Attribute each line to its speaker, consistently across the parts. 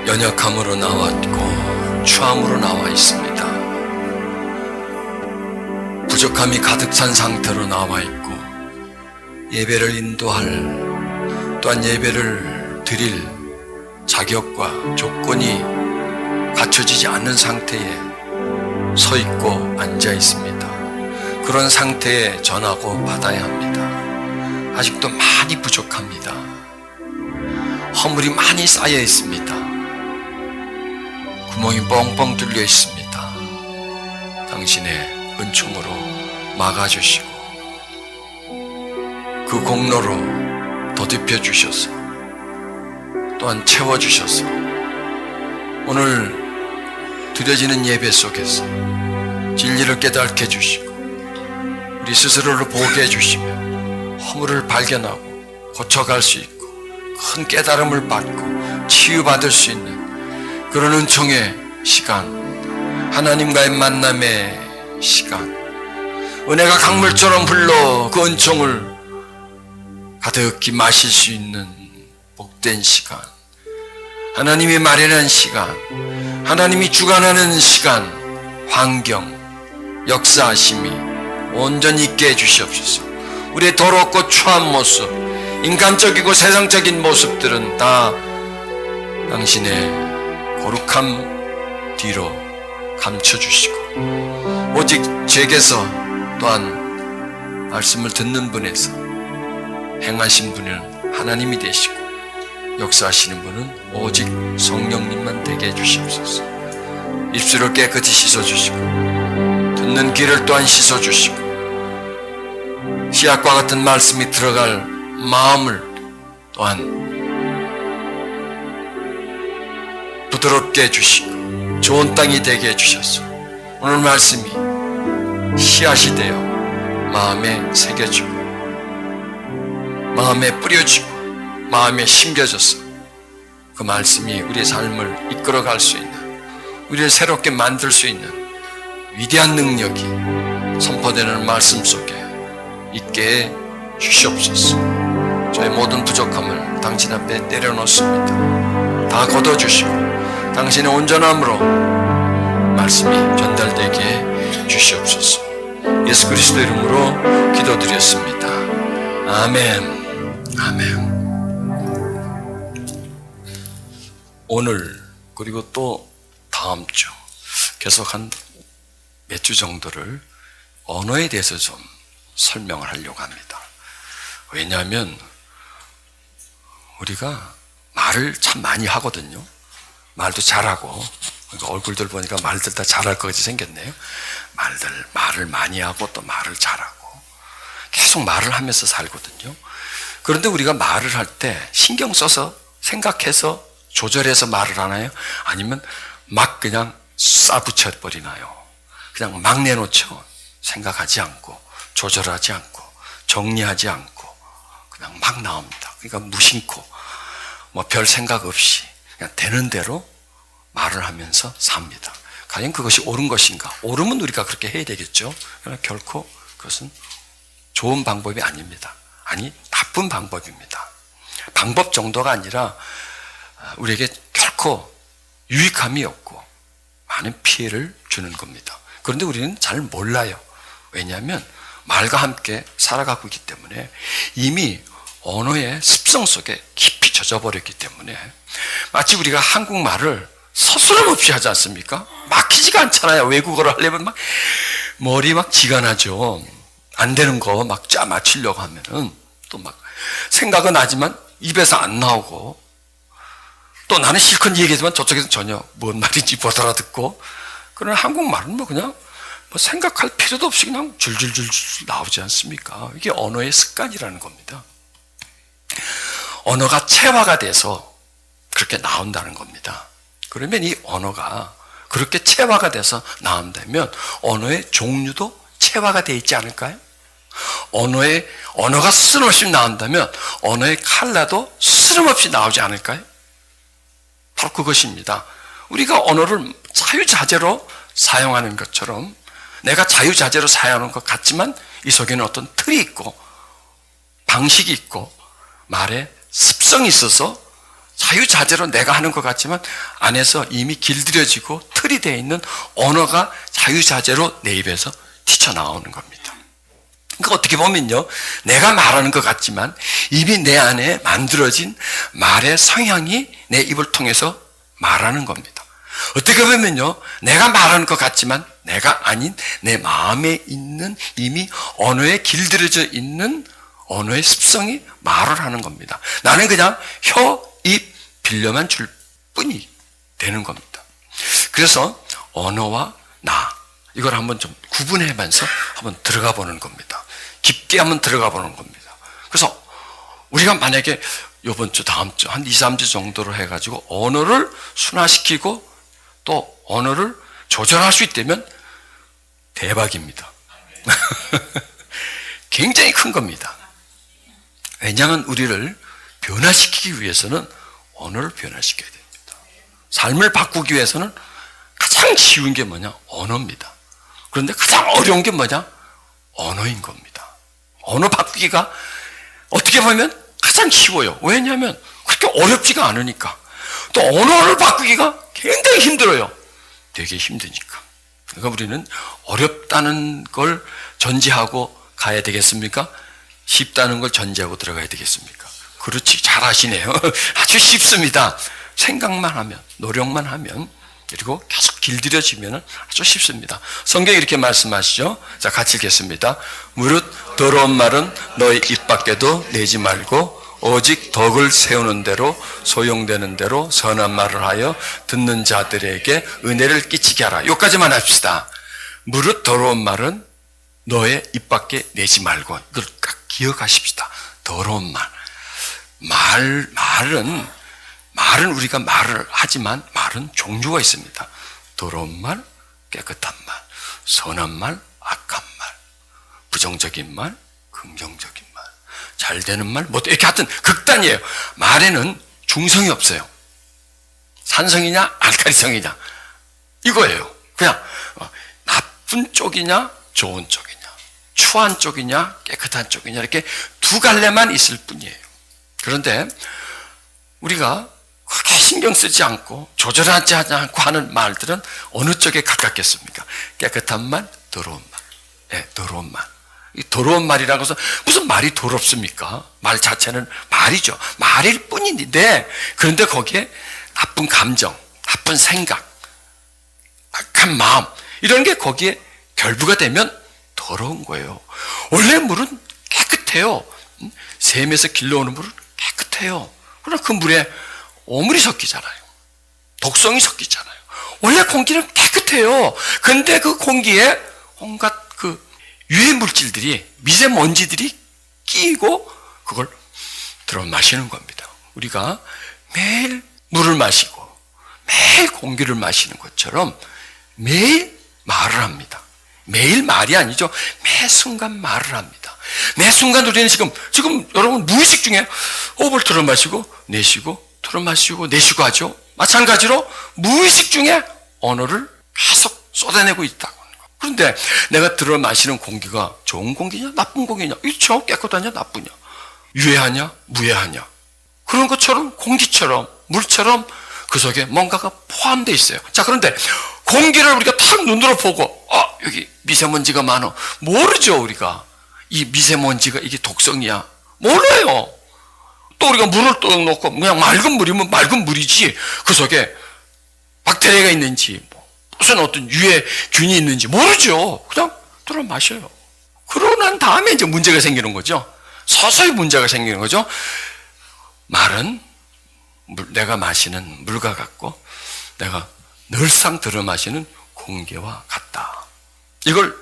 Speaker 1: 연약함으로 나왔고 추함으로 나와 있습니다. 부족함이 가득 찬 상태로 나와 있고 예배를 인도할 또한 예배를 드릴 자격과 조건이 갖춰지지 않는 상태에 서 있고 앉아 있습니다. 그런 상태에 전하고 받아야 합니다. 아직도 많이 부족합니다. 허물이 많이 쌓여 있습니다. 구멍이 뻥뻥 뚫려 있습니다. 당신의 은총으로 막아주시고 그 공로로 더듬혀 주셔서 또한 채워주셔서 오늘 드려지는 예배 속에서 진리를 깨닫게 해주시고 우리 스스로를 보게 해주시며 허물을 발견하고 고쳐갈 수 있고 큰 깨달음을 받고 치유받을 수 있는 그런 은총의 시간, 하나님과의 만남의 시간, 은혜가 강물처럼 흘러 그 은총을 가득히 마실 수 있는 복된 시간, 하나님이 마련한 시간, 하나님이 주관하는 시간, 환경, 역사하심이 온전히 있게 해주시옵소서. 우리의 더럽고 추한 모습, 인간적이고 세상적인 모습들은 다 당신의 거룩함 뒤로 감춰주시고 오직 제게서 또한 말씀을 듣는 분에서 행하신 분은 하나님이 되시고 역사하시는 분은 오직 성령님만 되게 해주시옵소서. 입술을 깨끗이 씻어주시고 듣는 귀를 또한 씻어주시고 씨앗과 같은 말씀이 들어갈 마음을 또한 부드럽게 해주시고 좋은 땅이 되게 해주셔서 오늘 말씀이 씨앗이 되어 마음에 새겨지고 마음에 뿌려지고 마음에 심겨져서 그 말씀이 우리의 삶을 이끌어갈 수 있는, 우리를 새롭게 만들 수 있는 위대한 능력이 선포되는 말씀 속에 있게 해 주시옵소서. 저의 모든 부족함을 당신 앞에 내려놓습니다. 다 걷어주시고 당신의 온전함으로 말씀이 전달되게 해 주시옵소서. 예수 그리스도 이름으로 기도드렸습니다. 아멘. 아멘. 오늘 그리고 또 다음 주 계속 한 몇 주 정도를 언어에 대해서 좀 설명을 하려고 합니다. 왜냐하면 우리가 말을 참 많이 하거든요. 말도 잘하고, 그러니까 얼굴들 보니까 말들 다 잘할 것 같이 생겼네요. 말을 많이 하고 또 말을 잘하고 계속 말을 하면서 살거든요. 그런데 우리가 말을 할 때 신경 써서 생각해서 조절해서 말을 하나요? 아니면 막 그냥 쏴붙여 버리나요? 그냥 막 내놓죠. 생각하지 않고 조절하지 않고 정리하지 않고 그냥 막 나옵니다. 그러니까 무심코 뭐 별 생각 없이 그냥 되는 대로 말을 하면서 삽니다. 과연 그것이 옳은 것인가? 옳으면 우리가 그렇게 해야 되겠죠. 그러나 결코 그것은 좋은 방법이 아닙니다. 아니, 나쁜 방법입니다. 방법 정도가 아니라 우리에게 결코 유익함이 없고 많은 피해를 주는 겁니다. 그런데 우리는 잘 몰라요. 왜냐하면 말과 함께 살아가고 있기 때문에 이미 언어의 습성 속에 깊이 젖어버렸기 때문에 마치 우리가 한국말을 서스럼 없이 하지 않습니까? 막히지가 않잖아요. 외국어를 하려면 막 머리 막 지가 나죠. 안 되는 거 막 짜 맞추려고 하면은 또 막 생각은 나지만 입에서 안 나오고 또 나는 실컷 얘기하지만 저쪽에서 전혀 뭔 말인지 못 알아듣고 그러나 한국말은 뭐 그냥 뭐 생각할 필요도 없이 그냥 줄줄줄줄 나오지 않습니까? 이게 언어의 습관이라는 겁니다. 언어가 체화가 돼서 그렇게 나온다는 겁니다. 그러면 이 언어가 그렇게 체화가 돼서 나온다면 언어의 종류도 체화가 되어 있지 않을까요? 언어가 스스럼없이 나온다면 언어의 컬러도 스스럼없이 나오지 않을까요? 바로 그것입니다. 우리가 언어를 자유자재로 사용하는 것처럼 내가 자유자재로 사용하는 것 같지만 이 속에는 어떤 틀이 있고 방식이 있고 말에 습성이 있어서 자유자재로 내가 하는 것 같지만 안에서 이미 길들여지고 틀이 되어 있는 언어가 자유자재로 내 입에서 튀쳐나오는 겁니다. 그러니까 어떻게 보면요, 내가 말하는 것 같지만 이미 내 안에 만들어진 말의 성향이 내 입을 통해서 말하는 겁니다. 어떻게 보면요, 내가 말하는 것 같지만 내가 아닌 내 마음에 있는 이미 언어에 길들여져 있는 언어의 습성이 말을 하는 겁니다. 나는 그냥 혀, 입 빌려만 줄 뿐이 되는 겁니다. 그래서 언어와 나, 이걸 한번 좀 구분해면서 한번 들어가 보는 겁니다. 깊게 한번 들어가 보는 겁니다. 그래서 우리가 만약에 이번 주, 다음 주, 한 2, 3주 정도로 해가지고 언어를 순화시키고 또 언어를 조절할 수 있다면 대박입니다. 굉장히 큰 겁니다. 왜냐하면 우리를 변화시키기 위해서는 언어를 변화시켜야 됩니다. 삶을 바꾸기 위해서는 가장 쉬운 게 뭐냐? 언어입니다. 그런데 가장 어려운 게 뭐냐? 언어인 겁니다. 언어 바꾸기가 어떻게 보면 가장 쉬워요. 왜냐하면 그렇게 어렵지가 않으니까. 또 언어를 바꾸기가 굉장히 힘들어요. 되게 힘드니까. 그러니까 우리는 어렵다는 걸 전제하고 가야 되겠습니까? 쉽다는 걸 전제하고 들어가야 되겠습니까? 그렇지, 잘 하시네요. 아주 쉽습니다. 생각만 하면, 노력만 하면, 그리고 계속 길들여지면 아주 쉽습니다. 성경이 이렇게 말씀하시죠. 자, 같이 읽겠습니다. 무릇 더러운 말은 너희 입 밖에도 내지 말고 오직 덕을 세우는 대로 소용되는 대로 선한 말을 하여 듣는 자들에게 은혜를 끼치게 하라. 여기까지만 합시다. 무릇 더러운 말은 너의 입 밖에 내지 말고, 이걸 꼭 기억하십시다. 더러운 말. 말은 우리가 말을 하지만 말은 종류가 있습니다. 더러운 말, 깨끗한 말, 선한 말, 악한 말, 부정적인 말, 긍정적인 말, 잘 되는 말, 뭐 이렇게 하여튼 극단이에요. 말에는 중성이 없어요. 산성이냐 알칼리성이냐 이거예요. 그냥 나쁜 쪽이냐 좋은 쪽이냐, 추한 쪽이냐 깨끗한 쪽이냐, 이렇게 두 갈래만 있을 뿐이에요. 그런데 우리가 그렇게 신경 쓰지 않고 조절하지 않고 하는 말들은 어느 쪽에 가깝겠습니까? 깨끗한 말, 더러운 말. 네, 더러운 말. 이 더러운 말이라고 해서 무슨 말이 더럽습니까? 말 자체는 말이죠. 말일 뿐인데, 그런데 거기에 나쁜 감정, 나쁜 생각, 악한 마음, 이런 게 거기에 결부가 되면 더러운 거예요. 원래 물은 깨끗해요. 샘에서 길러오는 물은 깨끗해요. 그러나 그 물에 오물이 섞이잖아요. 독성이 섞이잖아요. 원래 공기는 깨끗해요. 근데 그 공기에 온갖 그 유해 물질들이, 미세먼지들이 끼고 그걸 들어 마시는 겁니다. 우리가 매일 물을 마시고 매일 공기를 마시는 것처럼 매일 말을 합니다. 매일 말이 아니죠. 매 순간 말을 합니다. 매 순간 우리는 지금 여러분 무의식 중에 호흡을 들어 마시고 내쉬고 들어 마시고 내쉬고 하죠. 마찬가지로 무의식 중에 언어를 계속 쏟아내고 있다고 하는 거예요. 그런데 내가 들어 마시는 공기가 좋은 공기냐 나쁜 공기냐, 그렇죠? 깨끗하냐 나쁘냐, 유해하냐 무해하냐, 그런 것처럼 공기처럼 물처럼 그 속에 뭔가가 포함되어 있어요. 자, 그런데 공기를 우리가 탁 눈으로 보고 여기 미세먼지가 많아, 모르죠. 우리가 이 미세먼지가 이게 독성이야 몰라요. 또 우리가 물을 또 놓고 그냥 맑은 물이면 맑은 물이지 그 속에 박테리아가 있는지 무슨 어떤 유해균이 있는지 모르죠. 그냥 들어 마셔요. 그러고 난 다음에 이제 문제가 생기는 거죠. 서서히 문제가 생기는 거죠. 말은 내가 마시는 물과 같고 내가 늘상 들어 마시는 공기와 같다. 이걸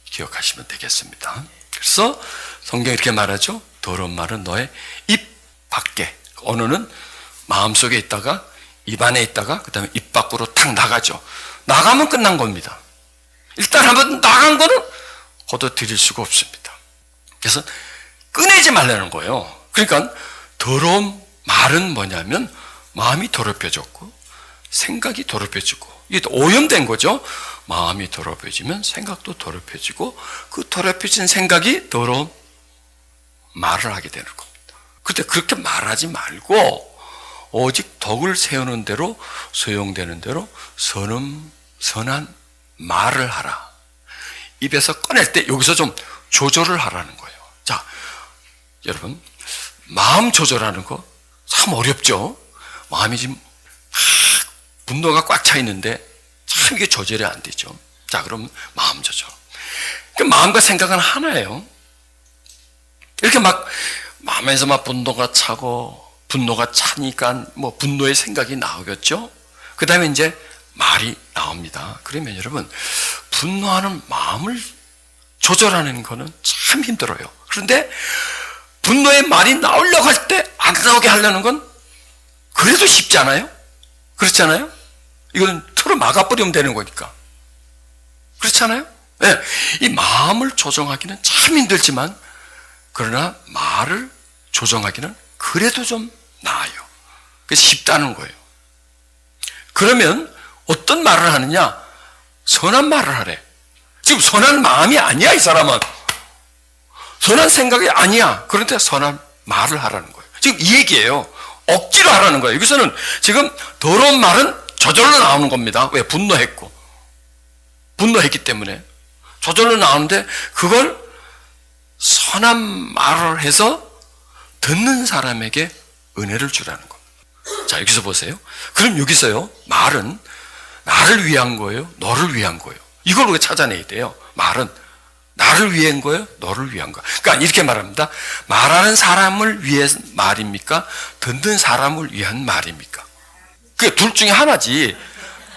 Speaker 1: 기억하시면 되겠습니다. 그래서 성경이 이렇게 말하죠. 더러운 말은 너의 입 밖에, 언어는 마음속에 있다가 입 안에 있다가 그 다음에 입 밖으로 탁 나가죠. 나가면 끝난 겁니다. 일단 한번 나간 거는 걷어들일 수가 없습니다. 그래서 꺼내지 말라는 거예요. 그러니까 더러운 말은 뭐냐면 마음이 더럽혀졌고 생각이 더럽혀지고, 이게 오염된 거죠. 마음이 더럽혀지면 생각도 더럽혀지고 그 더럽혀진 생각이 더러운 말을 하게 되는 겁니다. 그런데 그렇게 말하지 말고 오직 덕을 세우는 대로 소용되는 대로 선한 말을 하라. 입에서 꺼낼 때 여기서 좀 조절을 하라는 거예요. 자, 여러분, 마음 조절하는 거 참 어렵죠? 마음이 지금 분노가 꽉 차 있는데 참 이게 조절이 안 되죠. 자, 그럼 마음 조절. 그 마음과 생각은 하나예요. 이렇게 막 마음에서 막 분노가 차고 분노가 차니까 뭐 분노의 생각이 나오겠죠. 그 다음에 이제 말이 나옵니다. 그러면 여러분, 분노하는 마음을 조절하는 거는 참 힘들어요. 그런데 분노의 말이 나오려고 할 때 안 나오게 하려는 건 그래도 쉽지 않아요? 그렇잖아요? 이건 틀어 막아버리면 되는 거니까. 그렇잖아요? 네. 이 마음을 조정하기는 참 힘들지만 그러나 말을 조정하기는 그래도 좀 나아요. 그래서 쉽다는 거예요. 그러면 어떤 말을 하느냐? 선한 말을 하래. 지금 선한 마음이 아니야, 이 사람은. 선한 생각이 아니야. 그런데 선한 말을 하라는 거예요. 지금 이 얘기예요. 억지로 하라는 거예요. 여기서는 지금 더러운 말은 저절로 나오는 겁니다. 왜? 분노했기 때문에. 저절로 나오는데 그걸 선한 말을 해서 듣는 사람에게 은혜를 주라는 겁니다. 자, 여기서 보세요. 그럼 여기서요, 말은 나를 위한 거예요? 너를 위한 거예요? 이걸 우리가 찾아내야 돼요. 말은 나를 위한 거예요? 너를 위한 거예요? 그러니까 이렇게 말합니다. 말하는 사람을 위한 말입니까? 듣는 사람을 위한 말입니까? 그게 둘 중에 하나지.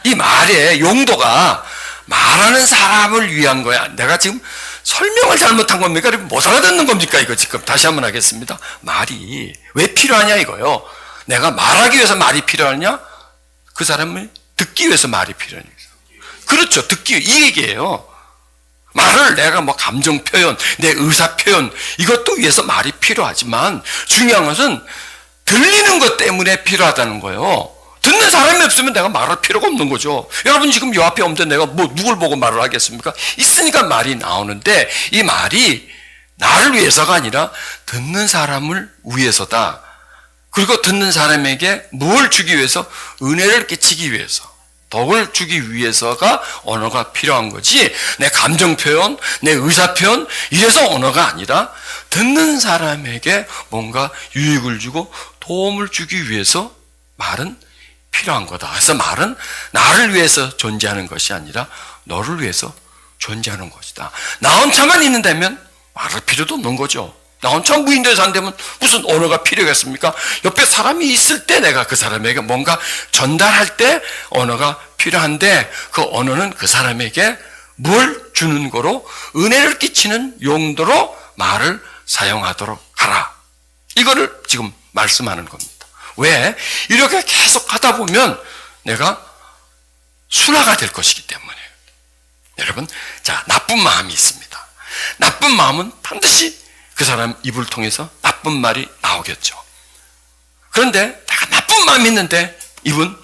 Speaker 1: 이 말의 용도가 말하는 사람을 위한 거야. 내가 지금 설명을 잘못한 겁니까? 못 알아듣는 겁니까? 이거 지금 다시 한번 하겠습니다. 말이 왜 필요하냐 이거요. 내가 말하기 위해서 말이 필요하냐? 그 사람을 듣기 위해서 말이 필요하냐? 그렇죠. 듣기 이 얘기예요. 말을 내가 뭐 감정 표현, 내 의사 표현 이것도 위해서 말이 필요하지만 중요한 것은 들리는 것 때문에 필요하다는 거예요. 듣는 사람이 없으면 내가 말할 필요가 없는 거죠. 여러분 지금 요 앞에 없는데 내가 뭐 누굴 보고 말을 하겠습니까? 있으니까 말이 나오는데 이 말이 나를 위해서가 아니라 듣는 사람을 위해서다. 그리고 듣는 사람에게 뭘 주기 위해서? 은혜를 끼치기 위해서. 덕을 주기 위해서가 언어가 필요한 거지 내 감정 표현, 내 의사 표현 이래서 언어가 아니라 듣는 사람에게 뭔가 유익을 주고 도움을 주기 위해서 말은 필요한 거다. 그래서 말은 나를 위해서 존재하는 것이 아니라 너를 위해서 존재하는 것이다. 나 혼자만 있는다면 말할 필요도 없는 거죠. 나 혼자 무인도에 산다면 무슨 언어가 필요하겠습니까? 옆에 사람이 있을 때 내가 그 사람에게 뭔가 전달할 때 언어가 필요한데 그 언어는 그 사람에게 뭘 주는 거로 은혜를 끼치는 용도로 말을 사용하도록 하라. 이거를 지금 말씀하는 겁니다. 왜? 이렇게 계속 하다 보면 내가 순화가 될 것이기 때문에. 여러분, 자, 나쁜 마음이 있습니다. 나쁜 마음은 반드시 그 사람 입을 통해서 나쁜 말이 나오겠죠. 그런데 내가 나쁜 마음이 있는데 입은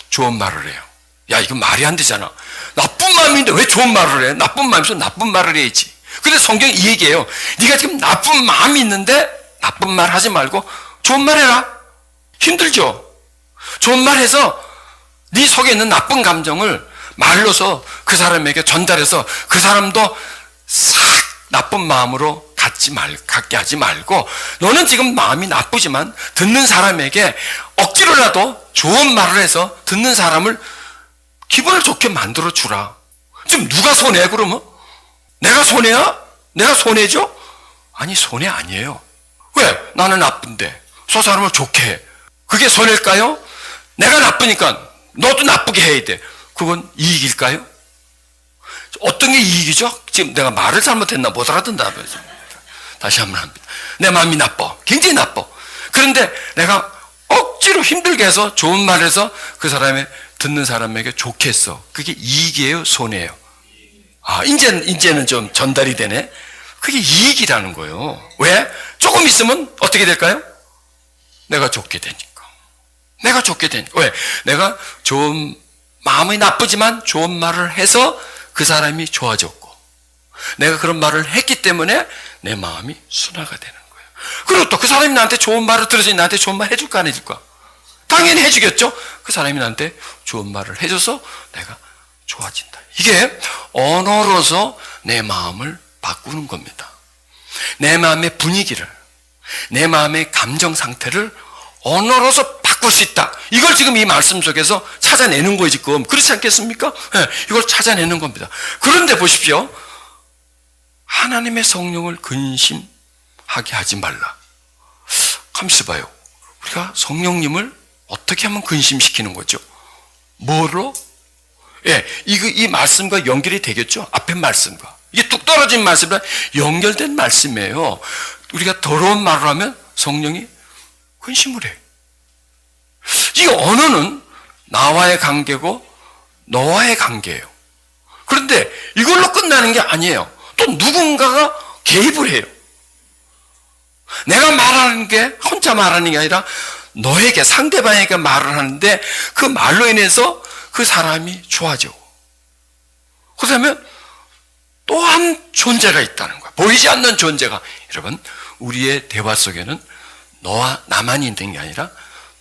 Speaker 1: 좋은 말을 해요. 야, 이건 말이 안 되잖아. 나쁜 마음인데 왜 좋은 말을 해? 나쁜 마음이면 나쁜 말을 해야지. 근데 성경이 이 얘기예요. 네가 지금 나쁜 마음이 있는데 나쁜 말 하지 말고 좋은 말 해라. 힘들죠? 좋은 말 해서 네 속에 있는 나쁜 감정을 말로서 그 사람에게 전달해서 그 사람도 싹 나쁜 마음으로 갖게 하지 말고 너는 지금 마음이 나쁘지만 듣는 사람에게 억지로라도 좋은 말을 해서 듣는 사람을 기분을 좋게 만들어 주라. 지금 누가 손해 그러면? 내가 손해야? 내가 손해죠? 아니 손해 아니에요. 왜? 나는 나쁜데 저 사람을 좋게 해. 그게 손해일까요? 내가 나쁘니까 너도 나쁘게 해야 돼. 그건 이익일까요? 어떤 게 이익이죠? 지금 내가 말을 잘못했나 못 알아듣나 봐요. 다시 한번 합니다. 내 마음이 나빠. 굉장히 나빠. 그런데 내가 억지로 힘들게 해서 좋은 말을 해서 그 사람의 듣는 사람에게 좋게 했어. 그게 이익이에요? 손해예요? 아, 이제는 좀 전달이 되네. 그게 이익이라는 거예요. 왜? 조금 있으면 어떻게 될까요? 내가 좋게 되니까. 내가 좋게 되니까. 왜? 내가 좋은 마음이 나쁘지만 좋은 말을 해서 그 사람이 좋아졌고 내가 그런 말을 했기 때문에 내 마음이 순화가 되는 거예요. 그리고 또 그 사람이 나한테 좋은 말을 들어서 나한테 좋은 말 해줄까 안 해줄까? 당연히 해주겠죠. 그 사람이 나한테 좋은 말을 해줘서 내가 좋아진다. 이게 언어로서 내 마음을 바꾸는 겁니다. 내 마음의 분위기를, 내 마음의 감정 상태를 언어로서 바꿀 수 있다. 이걸 지금 이 말씀 속에서 찾아내는 거예요, 지금. 그렇지 않겠습니까? 네, 이걸 찾아내는 겁니다. 그런데 보십시오. 하나님의 성령을 근심하게 하지 말라. 가만있어 봐요. 우리가 성령님을 어떻게 하면 근심시키는 거죠? 뭐로? 예, 이 말씀과 연결이 되겠죠? 앞에 말씀과. 이게 뚝 떨어진 말씀과 연결된 말씀이에요. 우리가 더러운 말을 하면 성령이 근심을 해요. 이 언어는 나와의 관계고 너와의 관계예요. 그런데 이걸로 끝나는 게 아니에요. 또 누군가가 개입을 해요. 내가 말하는 게 혼자 말하는 게 아니라 너에게, 상대방에게 말을 하는데 그 말로 인해서 그 사람이 좋아져. 그러면 또한 존재가 있다는 거야. 보이지 않는 존재가. 여러분, 우리의 대화 속에는 너와 나만 있는 게 아니라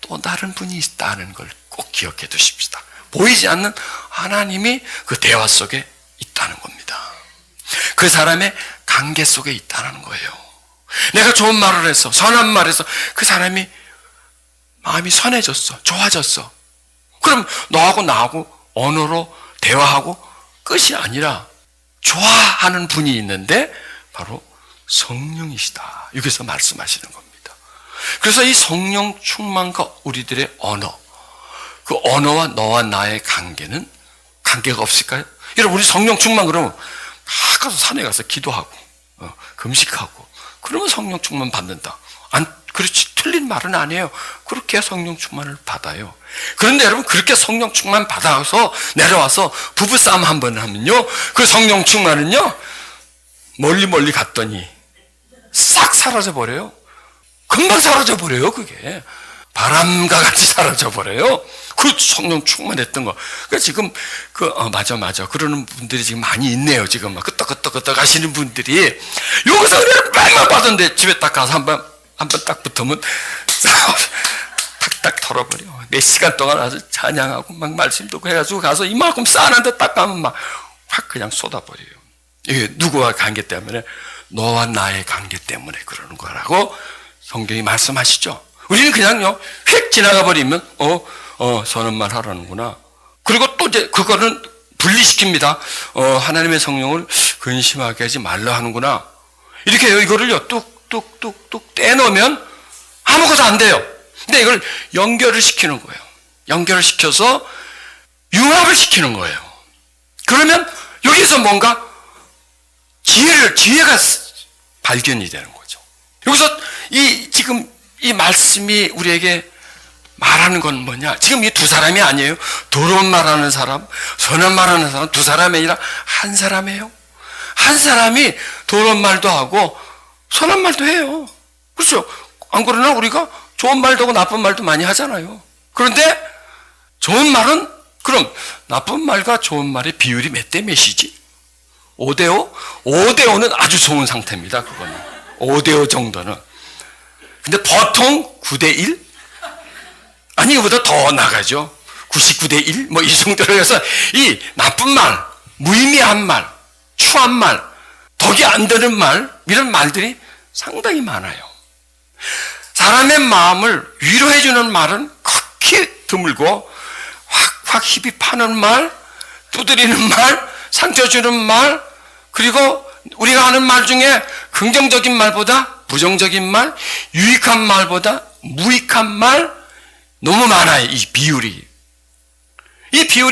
Speaker 1: 또 다른 분이 있다는 걸 꼭 기억해 두십시다. 보이지 않는 하나님이 그 대화 속에 있다는 겁니다. 그 사람의 관계 속에 있다는 거예요. 내가 좋은 말을 해서, 선한 말을 해서 그 사람이 마음이 선해졌어, 좋아졌어. 그럼 너하고 나하고 언어로 대화하고 끝이 아니라 좋아하는 분이 있는데 바로 성령이시다. 여기서 말씀하시는 겁니다. 그래서 이 성령 충만과 우리들의 언어, 그 언어와 너와 나의 관계는 관계가 없을까요? 여러분, 우리 성령 충만 그러면 가서 산에 가서 기도하고 금식하고 그러면 성령 충만 받는다. 그렇지, 틀린 말은 아니에요. 그렇게 성령 충만을 받아요. 그런데 여러분, 그렇게 성령 충만 받아서 내려와서 부부싸움 한번 하면요, 그 성령 충만은요 멀리 갔더니 싹 사라져버려요. 금방 사라져버려요. 그게 바람과 같이 사라져버려요. 그 성령 충만했던 거. 그러니까 지금 맞아 그러는 분들이 지금 많이 있네요. 지금 막 끄떡끄떡 하시는 분들이 여기서 은혜를 맨날 받았는데 집에 딱 가서 한번 딱 붙으면 탁탁 털어버려. 몇 시간 동안 아주 찬양하고 막 말씀 듣고 해가지고 가서 이만큼 쌓았는데 딱 가면 막 확 그냥 쏟아버려요. 이게 누구와 관계 때문에? 너와 나의 관계 때문에 그러는 거라고 성경이 말씀하시죠. 우리는 그냥요 휙 지나가 버리면 선한 말 하라는구나. 그리고 또 이제 그거는 분리시킵니다. 하나님의 성령을 근심하게 하지 말라 하는구나. 이렇게 해요. 이거를요 뚝뚝뚝뚝 떼놓으면 아무것도 안 돼요. 근데 이걸 연결을 시키는 거예요. 연결을 시켜서 융합을 시키는 거예요. 그러면 여기서 뭔가 지혜가 발견이 되는 거죠. 여기서 지금 이 말씀이 우리에게 말하는 건 뭐냐? 지금 이 두 사람이 아니에요. 더러운 말하는 사람, 선한 말하는 사람, 두 사람이 아니라 한 사람이에요. 한 사람이 더러운 말도 하고 선한 말도 해요. 그렇죠? 안 그러나 우리가 좋은 말도 하고 나쁜 말도 많이 하잖아요. 그런데 좋은 말은, 그럼 나쁜 말과 좋은 말의 비율이 몇 대 몇이지? 5대5? 5대5는 아주 좋은 상태입니다. 그거는 5대5 정도는. 근데 보통 9대1? 아니, 이거보다 더 나가죠. 99대1? 뭐 이 정도로 해서 이 나쁜 말, 무의미한 말, 추한 말, 덕이 안 되는 말, 이런 말들이 상당히 많아요. 사람의 마음을 위로해주는 말은 극히 드물고 확 힘이 파는 말, 두드리는 말, 상처 주는 말, 그리고 우리가 하는 말 중에 긍정적인 말보다 부정적인 말, 유익한 말보다 무익한 말, 너무 많아요. 이 비율이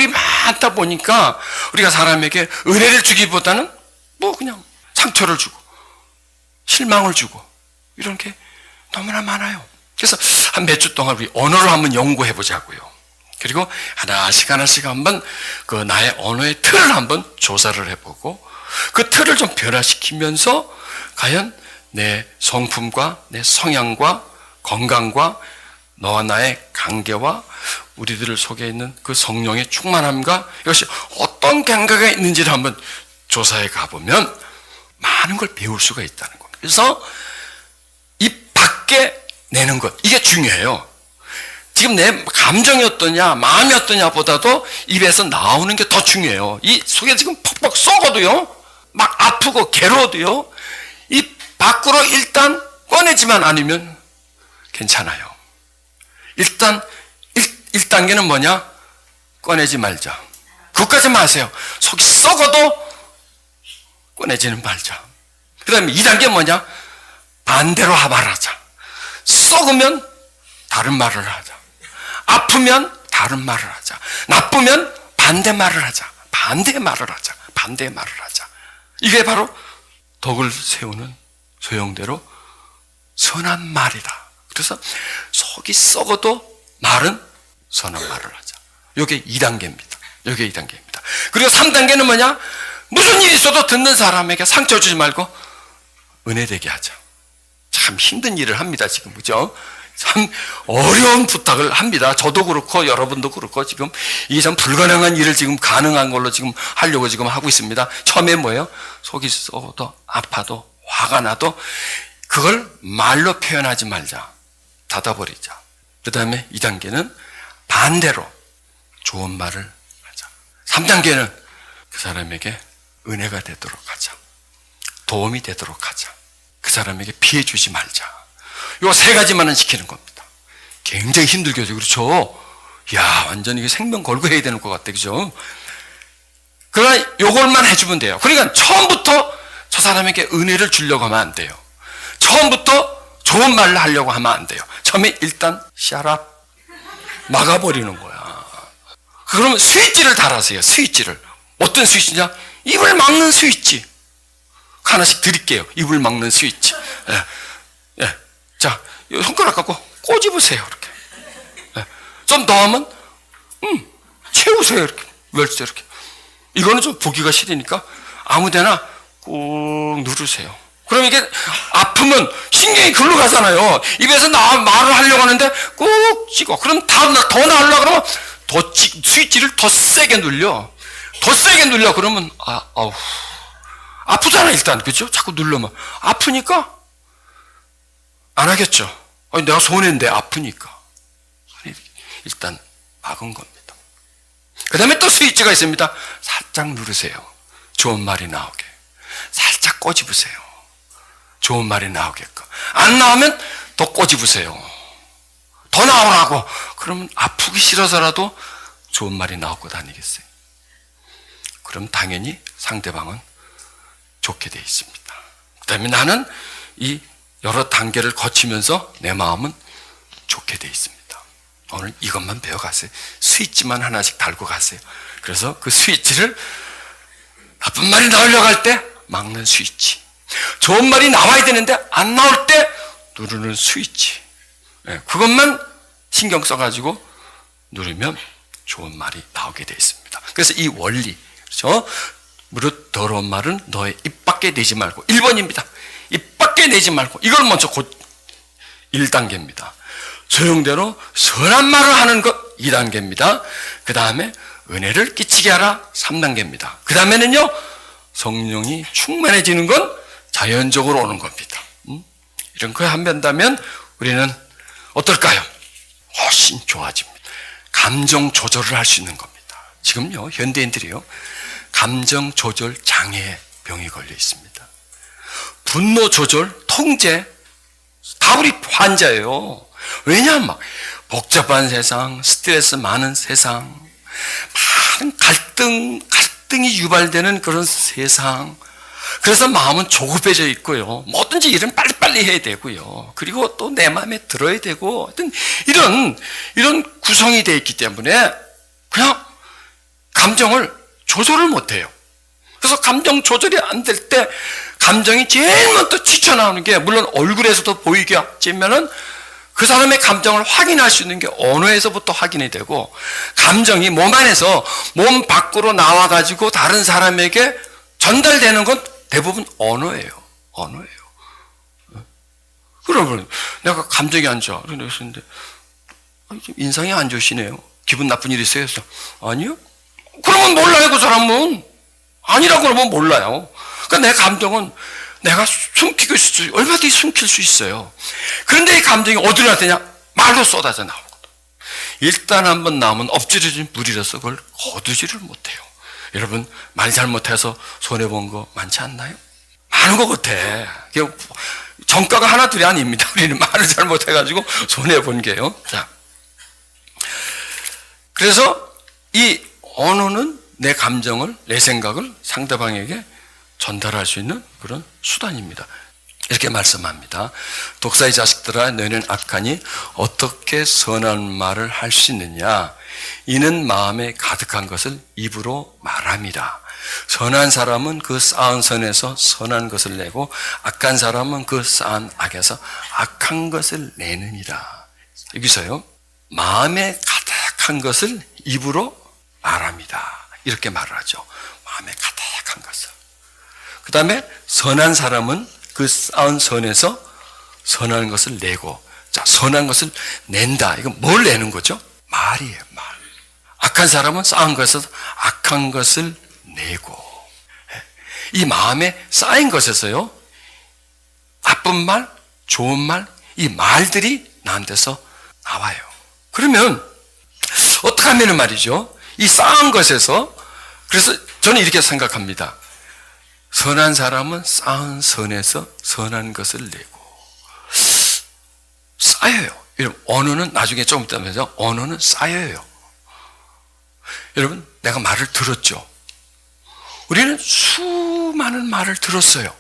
Speaker 1: 많다 보니까 우리가 사람에게 은혜를 주기보다는 뭐 그냥 상처를 주고 실망을 주고 이런 게 너무나 많아요. 그래서 한 몇 주 동안 우리 언어를 한번 연구해 보자고요. 그리고 하나씩 한번 그 나의 언어의 틀을 한번 조사를 해보고 그 틀을 좀 변화시키면서 과연 내 성품과 내 성향과 건강과 너와 나의 관계와 우리들 속에 있는 그 성령의 충만함과 이것이 어떤 관계가 있는지를 한번 조사해 가보면 많은 걸 배울 수가 있다는 겁니다. 그래서 입 밖에 내는 것, 이게 중요해요. 지금 내 감정이 어떠냐, 마음이 어떠냐 보다도 입에서 나오는 게 더 중요해요. 이 속에 지금 퍽퍽 썩어도요, 막 아프고 괴로워도요, 이 밖으로 일단 꺼내지만 않으면 괜찮아요. 일단 1단계는 뭐냐? 꺼내지 말자. 그것까지만 하세요. 속이 썩어도 꺼내지는 말자. 그 다음에 2단계 뭐냐? 반대로 말하자. 썩으면 다른 말을 하자. 아프면 다른 말을 하자. 나쁘면 반대 말을 하자. 반대의 말을 하자. 반대의 말을 하자. 이게 바로 덕을 세우는 소형대로 선한 말이다. 그래서 속이 썩어도 말은 선한 말을 하자. 이게 2단계입니다. 이게 2단계입니다. 그리고 3단계는 뭐냐? 무슨 일이 있어도 듣는 사람에게 상처 주지 말고 은혜되게 하자. 참 힘든 일을 합니다, 지금. 그죠? 참 어려운 부탁을 합니다. 저도 그렇고 여러분도 그렇고 지금 이게 참 불가능한 일을 지금 가능한 걸로 지금 하려고 지금 하고 있습니다. 처음에 뭐예요? 속이 썩어도 아파도 화가 나도 그걸 말로 표현하지 말자. 닫아버리자. 그 다음에 2단계는 반대로 좋은 말을 하자. 3단계는 그 사람에게 은혜가 되도록 하자. 도움이 되도록 하자. 그 사람에게 피해 주지 말자. 요 3가지만은 지키는 겁니다. 굉장히 힘들겠죠. 그렇죠? 야, 완전 이게 생명 걸고 해야 되는 것 같아. 그죠? 그러나 요걸만 해주면 돼요. 그러니까 처음부터 저 사람에게 은혜를 주려고 하면 안 돼요. 처음부터 좋은 말을 하려고 하면 안 돼요. 처음에 일단 샤랍 막아버리는 거야. 그러면 스위치를 달아세요. 스위치를. 어떤 스위치냐? 입을 막는 스위치. 하나씩 드릴게요. 입을 막는 스위치. 예. 예. 자, 손가락 갖고 꼬집으세요. 이렇게. 예. 좀 더 하면, 채우세요. 이렇게. 멸치 이렇게. 이거는 좀 보기가 싫으니까 아무데나 꾹 누르세요. 그럼 이게 아프면 신경이 글로 가잖아요. 입에서 말을 하려고 하는데 꾹 찍어. 그럼 더 나으려고 그러면 스위치를 더 세게 눌려. 더 세게 눌려. 그러면, 아우. 아프잖아, 일단. 그죠? 자꾸 누르면. 아프니까 안 하겠죠. 아니, 내가 손해인데 아프니까. 일단 막은 겁니다. 그 다음에 또 스위치가 있습니다. 살짝 누르세요. 좋은 말이 나오게. 살짝 꼬집으세요. 좋은 말이 나오게끔. 안 나오면 더 꼬집으세요. 더 나오라고. 그러면 아프기 싫어서라도 좋은 말이 나오고 다니겠어요. 그럼 당연히 상대방은 좋게 되어 있습니다. 그 다음에 나는 이 여러 단계를 거치면서 내 마음은 좋게 되어 있습니다. 오늘 이것만 배워가세요. 스위치만 하나씩 달고 가세요. 그래서 그 스위치를 나쁜 말이 나오려고 할 때 막는 스위치. 좋은 말이 나와야 되는데 안 나올 때 누르는 스위치. 네, 그것만 신경 써가지고 누르면 좋은 말이 나오게 되어 있습니다. 그래서 이 원리, 그렇죠? 무릇 더러운 말은 너의 입 밖에 내지 말고. 1번입니다. 입 밖에 내지 말고. 이걸 먼저 1단계입니다. 소용대로 선한 말을 하는 것 2단계입니다. 그 다음에 은혜를 끼치게 하라 3단계입니다. 그 다음에는요, 성령이 충만해지는 건 자연적으로 오는 겁니다. 이런 거 한다면 우리는 어떨까요? 훨씬 좋아집니다. 감정 조절을 할 수 있는 겁니다. 지금요, 현대인들이요, 감정 조절 장애 병이 걸려 있습니다. 분노 조절, 통제, 다 우리 환자예요. 왜냐하면 복잡한 세상, 스트레스 많은 세상, 많은 갈등이 유발되는 그런 세상. 그래서 마음은 조급해져 있고요. 뭐든지 일은 빨리빨리 해야 되고요. 그리고 또 내 마음에 들어야 되고, 어떤 이런 구성이 되어 있기 때문에 그냥 감정을 조절을 못 해요. 그래서 감정 조절이 안 될 때 감정이 제일 먼저 튀쳐나오는 게, 물론 얼굴에서도 보이겠지만은 그 사람의 감정을 확인할 수 있는 게 언어에서부터 확인이 되고, 감정이 몸 안에서 몸 밖으로 나와가지고 다른 사람에게 전달되는 건 대부분 언어예요. 언어예요. 그러면 내가 감정이 안 좋아. 그러는데 인상이 안 좋으시네요. 기분 나쁜 일 있어요? 아니요. 그러면 몰라요, 그 사람은. 아니라고 그러면 몰라요. 그러니까 내 감정은 내가 숨기고 있을 수, 얼마든지 숨길 수 있어요. 그런데 이 감정이 어디로 되냐? 말로 쏟아져 나오거든. 일단 한번 나오면 엎질러진 물이라서 그걸 거두지를 못해요. 여러분, 말 잘못해서 손해본 거 많지 않나요? 많은 것 같아. 정가가 하나 둘이 아닙니다. 우리는 말을 잘못해가지고 손해본 게요. 자, 그래서 이 언어는 내 감정을, 내 생각을 상대방에게 전달할 수 있는 그런 수단입니다. 이렇게 말씀합니다. 독사의 자식들아, 너희는 악하니 어떻게 선한 말을 할 수 있느냐? 이는 마음에 가득한 것을 입으로 말함이라. 선한 사람은 그 쌓은 선에서 선한 것을 내고 악한 사람은 그 쌓은 악에서 악한 것을 내느니라. 여기서요, 마음에 가득한 것을 입으로 말합니다. 이렇게 말을 하죠. 마음에 가득한 것을. 그 다음에 선한 사람은 그 쌓은 선에서 선한 것을 내고, 자, 선한 것을 낸다. 이건 뭘 내는 거죠? 말이에요, 말. 악한 사람은 쌓은 것에서 악한 것을 내고, 이 마음에 쌓인 것에서요, 나쁜 말, 좋은 말, 이 말들이 나한테서 나와요. 그러면 어떻게 하면 말이죠? 이 쌓은 것에서, 그래서 저는 이렇게 생각합니다. 선한 사람은 쌓은 선에서 선한 것을 내고, 쌓여요. 여러분, 언어는 나중에 조금 있다면서 언어는 쌓여요. 여러분, 내가 말을 들었죠. 우리는 수많은 말을 들었어요.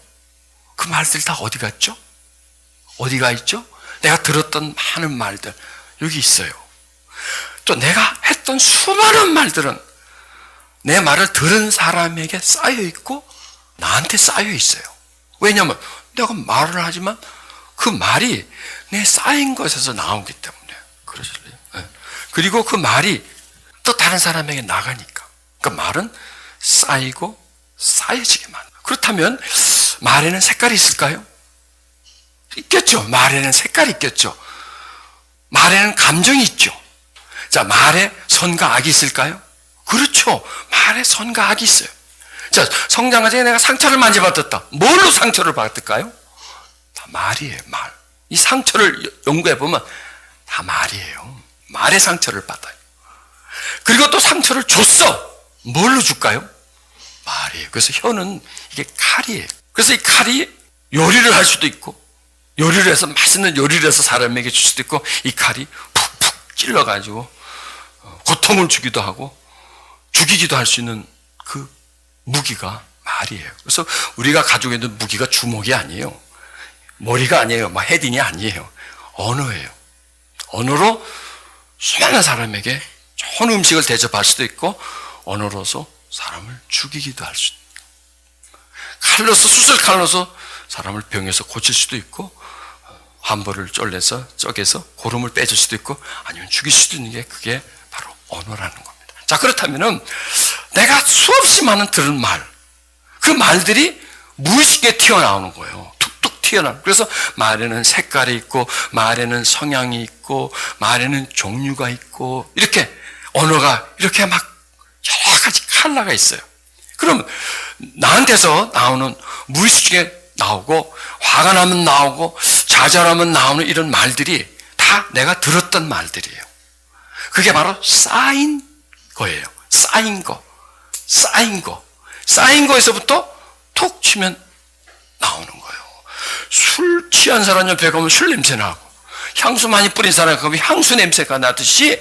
Speaker 1: 그 말들 다 어디 갔죠? 어디가 있죠? 내가 들었던 많은 말들 여기 있어요. 또 내가 했던 수많은 말들은 내 말을 들은 사람에게 쌓여 있고 나한테 쌓여 있어요. 왜냐하면 내가 말을 하지만 그 말이 내 쌓인 것에서 나오기 때문에 그러실래요? 네. 그리고 그 말이 또 다른 사람에게 나가니까. 그 말은 쌓이고 쌓여지게만. 그렇다면 말에는 색깔이 있을까요? 있겠죠. 말에는 색깔이 있겠죠. 말에는 감정이 있죠. 자, 말에 선과 악이 있을까요? 그렇죠. 말에 선과 악이 있어요. 자, 성장 과정에 내가 상처를 많이 받았다. 뭘로 상처를 받을까요? 다 말이에요, 말. 이 상처를 연구해보면 다 말이에요. 말에 상처를 받아요. 그리고 또 상처를 줬어. 뭘로 줄까요? 말이에요. 그래서 혀는 이게 칼이에요. 그래서 이 칼이 요리를 할 수도 있고, 요리를 해서 맛있는 요리를 해서 사람에게 줄 수도 있고, 이 칼이 푹푹 찔러가지고 고통을 주기도 하고 죽이기도 할 수 있는 그 무기가 말이에요. 그래서 우리가 가지고 있는 무기가 주먹이 아니에요. 머리가 아니에요. 뭐 헤딩이 아니에요. 언어예요. 언어로 수많은 사람에게 좋은 음식을 대접할 수도 있고, 언어로서 사람을 죽이기도 할 수 있고, 칼로서, 수술 칼로서 사람을 병에서 고칠 수도 있고, 환벌을 쪼개서 고름을 빼줄 수도 있고, 아니면 죽일 수도 있는 게 그게 바로 언어라는 겁니다. 자, 그렇다면은 내가 수없이 많은 들은 말, 그 말들이 무의식에 튀어나오는 거예요. 툭툭 튀어나오는. 그래서 말에는 색깔이 있고, 말에는 성향이 있고, 말에는 종류가 있고, 이렇게 언어가 이렇게 막 여러 가지 컬러가 있어요. 그럼 나한테서 나오는 무의식에 나오고, 화가 나면 나오고, 좌절하면 나오는 이런 말들이 다 내가 들었던 말들이에요. 그게 바로 쌓인 거예요. 쌓인 거. 쌓인 거에서부터 톡 치면 나오는 거예요. 술 취한 사람 옆에 가면 술 냄새 나고, 향수 많이 뿌린 사람 옆에 가면 향수 냄새가 나듯이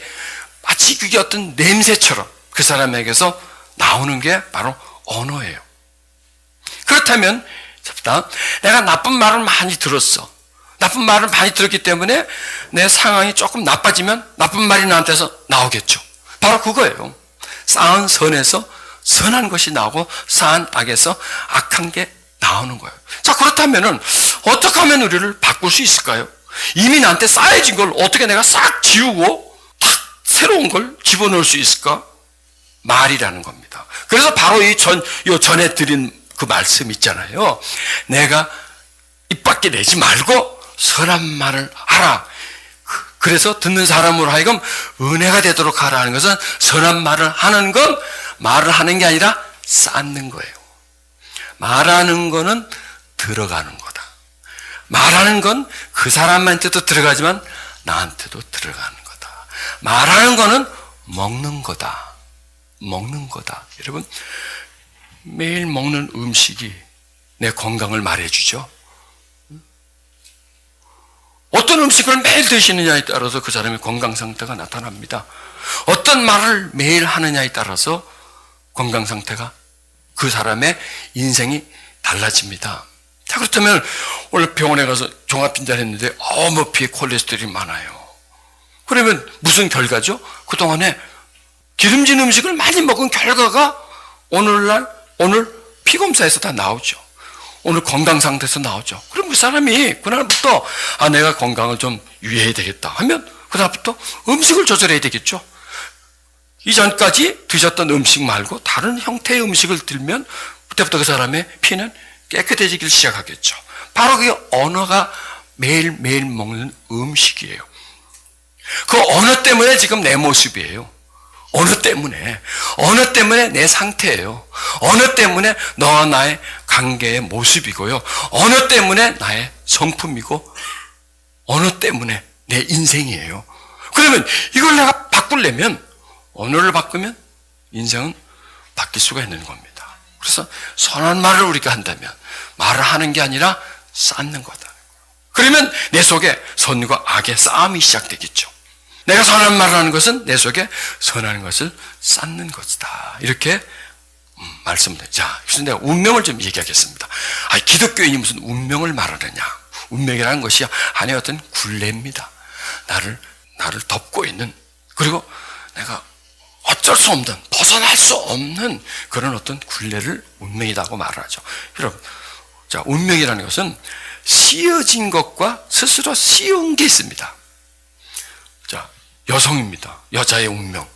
Speaker 1: 마치 그게 어떤 냄새처럼 그 사람에게서 나오는 게 바로 언어예요. 그렇다면 내가 나쁜 말을 많이 들었어. 나쁜 말을 많이 들었기 때문에 내 상황이 조금 나빠지면 나쁜 말이 나한테서 나오겠죠. 바로 그거예요. 쌓은 선에서 선한 것이 나오고, 쌓은 악에서 악한 게 나오는 거예요. 자, 그렇다면은 어떻게 하면 우리를 바꿀 수 있을까요? 이미 나한테 쌓여진 걸 어떻게 내가 싹 지우고 탁 새로운 걸 집어넣을 수 있을까? 말이라는 겁니다. 그래서 바로 요 전에 드린 그 말씀 있잖아요. 내가 입 밖에 내지 말고 선한 말을 하라. 그래서 듣는 사람으로 하여금 은혜가 되도록 하라는 것은, 선한 말을 하는 건 말을 하는 게 아니라 쌓는 거예요. 말하는 거는 들어가는 거다. 말하는 건 그 사람한테도 들어가지만 나한테도 들어가는 거다. 말하는 거는 먹는 거다. 먹는 거다. 여러분, 매일 먹는 음식이 내 건강을 말해주죠. 어떤 음식을 매일 드시느냐에 따라서 그 사람의 건강 상태가 나타납니다. 어떤 말을 매일 하느냐에 따라서 건강 상태가, 그 사람의 인생이 달라집니다. 자, 그렇다면 오늘 병원에 가서 종합진단을 했는데 뭐 피에 콜레스테롤이 많아요. 그러면 무슨 결과죠? 그동안에 기름진 음식을 많이 먹은 결과가 오늘 피검사에서 다 나오죠. 오늘 건강 상태에서 나오죠. 그럼 그 사람이 그날부터 내가 건강을 좀 유의해야 되겠다 하면 그날부터 음식을 조절해야 되겠죠. 이전까지 드셨던 음식 말고 다른 형태의 음식을 들면 그때부터 그 사람의 피는 깨끗해지기 시작하겠죠. 바로 그게 언어가 매일매일 먹는 음식이에요. 그 언어 때문에 지금 내 모습이에요. 언어 때문에 내 상태예요. 언어 때문에 너와 나의 관계의 모습이고요. 언어 때문에 나의 성품이고, 언어 때문에 내 인생이에요. 그러면 이걸 내가 바꾸려면, 언어를 바꾸면 인생은 바뀔 수가 있는 겁니다. 그래서 선한 말을 우리가 한다면 말을 하는 게 아니라 쌓는 거다. 그러면 내 속에 선과 악의 싸움이 시작되겠죠. 내가 선한 말을 하는 것은 내 속에 선한 것을 쌓는 것이다. 이렇게 말씀드려요. 자, 그래서 내가 운명을 좀 얘기하겠습니다. 기독교인이 무슨 운명을 말하느냐. 운명이라는 것이 하나의 어떤 굴레입니다. 나를 덮고 있는, 그리고 내가 어쩔 수 없는, 벗어날 수 없는 그런 어떤 굴레를 운명이라고 말하죠. 여러분, 자, 운명이라는 것은 씌어진 것과 스스로 씌운 게 있습니다. 자, 여성입니다. 여자의 운명.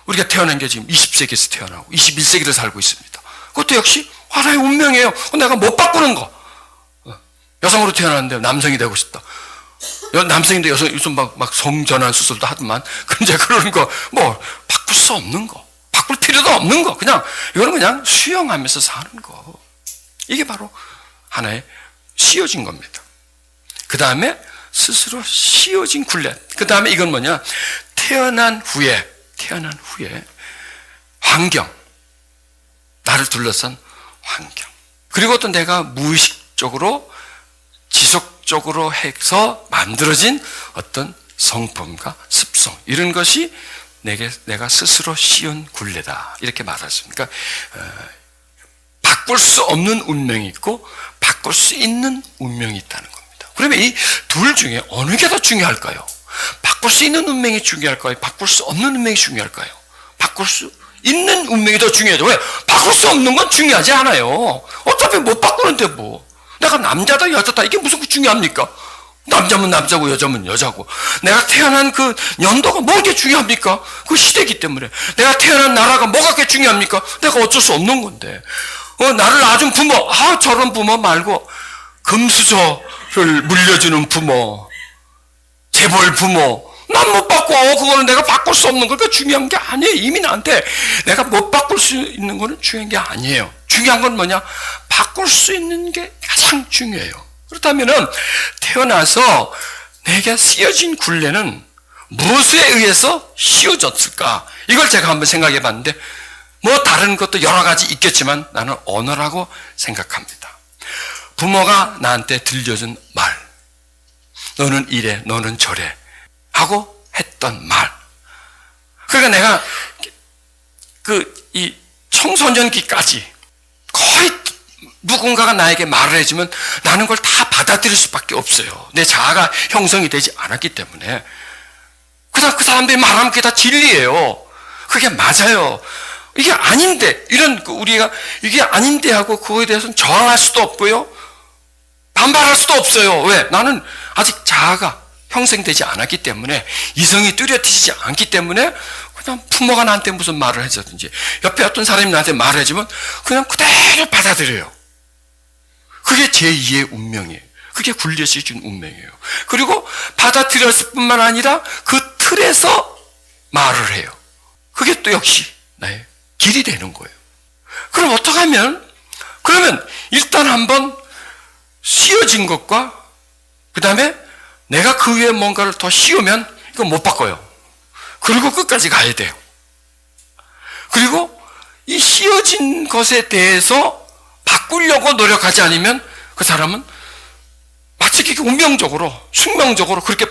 Speaker 1: 우리가 태어난 게 지금 20세기에서 태어나고 21세기를 살고 있습니다. 그것도 역시 하나의 운명이에요. 내가 못 바꾸는 거. 여성으로 태어났는데 남성이 되고 싶다. 남성인데 여성, 요즘 막 성전환 수술도 하더만. 근데 그런 거, 바꿀 수 없는 거. 바꿀 필요도 없는 거. 이거는 그냥 수용하면서 사는 거. 이게 바로 하나의 씌어진 겁니다. 그 다음에 스스로 씌어진 굴레. 그 다음에 이건 뭐냐? 태어난 후에 환경. 나를 둘러싼 환경. 그리고 또 내가 무의식적으로 지속적으로 해서 만들어진 어떤 성품과 습성. 이런 것이 내가 스스로 씌운 굴레다. 이렇게 말했습니다. 바꿀 수 없는 운명이 있고 바꿀 수 있는 운명이 있다는 겁니다. 그러면 이 둘 중에 어느 게 더 중요할까요? 바꿀 수 있는 운명이 중요할까요? 바꿀 수 없는 운명이 중요할까요? 바꿀 수 있는 운명이 더 중요하죠. 왜? 바꿀 수 없는 건 중요하지 않아요. 어차피 못 바꾸는데 뭐. 내가 남자다 여자다 이게 무슨 중요합니까? 남자면 남자고 여자면 여자고. 내가 태어난 그 연도가 뭐게 중요합니까? 그 시대이기 때문에. 내가 태어난 나라가 뭐가 그렇게 중요합니까? 내가 어쩔 수 없는 건데. 나를 낳아준 부모, 저런 부모 말고 금수저를 물려주는 부모, 재벌 부모, 난 못 바꿔. 그거는 내가 바꿀 수 없는 거니까 중요한 게 아니에요. 이미 나한테 내가 못 바꿀 수 있는 거는 중요한 게 아니에요. 중요한 건 뭐냐? 바꿀 수 있는 게 가장 중요해요. 그렇다면은 태어나서 내게 씌어진 굴레는 무엇에 의해서 씌워졌을까? 이걸 제가 한번 생각해 봤는데, 다른 것도 여러 가지 있겠지만 나는 언어라고 생각합니다. 부모가 나한테 들려준 말, 너는 이래, 너는 저래 하고 했던 말. 그러니까 내가 이 청소년기까지 거의 누군가가 나에게 말을 해주면 나는 그걸 다 받아들일 수밖에 없어요. 내 자아가 형성이 되지 않았기 때문에. 그다음 그 사람들이 말하면 그게 다 진리예요. 그게 맞아요. 이게 아닌데, 우리가 이게 아닌데 하고 그거에 대해서는 저항할 수도 없고요. 반발할 수도 없어요. 왜? 나는 아직 자아가 형성되지 않았기 때문에, 이성이 뚜렷해지지 않기 때문에 그냥 부모가 나한테 무슨 말을 해줬든지 옆에 어떤 사람이 나한테 말을 해주면 그냥 그대로 받아들여요. 그게 제2의 운명이에요. 그게 굴려씌준 운명이에요. 그리고 받아들였을 뿐만 아니라 그 틀에서 말을 해요. 그게 또 역시 나의 길이 되는 거예요. 그럼 어떻게 하면? 그러면 일단 한번 씌워진 것과 그 다음에 내가 그 위에 뭔가를 더 씌우면 이거 못 바꿔요. 그리고 끝까지 가야 돼요. 그리고 이 씌어진 것에 대해서 바꾸려고 노력하지 않으면 그 사람은 마치 이렇게 운명적으로, 숙명적으로 그렇게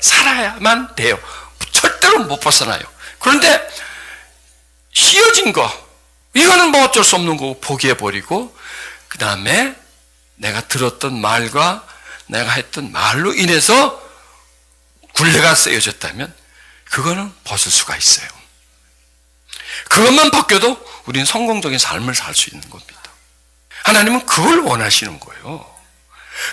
Speaker 1: 살아야만 돼요. 절대로 못 벗어나요. 그런데 씌어진 거, 이거는 뭐 어쩔 수 없는 거고 포기해버리고, 그 다음에 내가 들었던 말과 내가 했던 말로 인해서 굴레가 쓰여졌다면 그거는 벗을 수가 있어요. 그것만 벗겨도 우리는 성공적인 삶을 살 수 있는 겁니다. 하나님은 그걸 원하시는 거예요.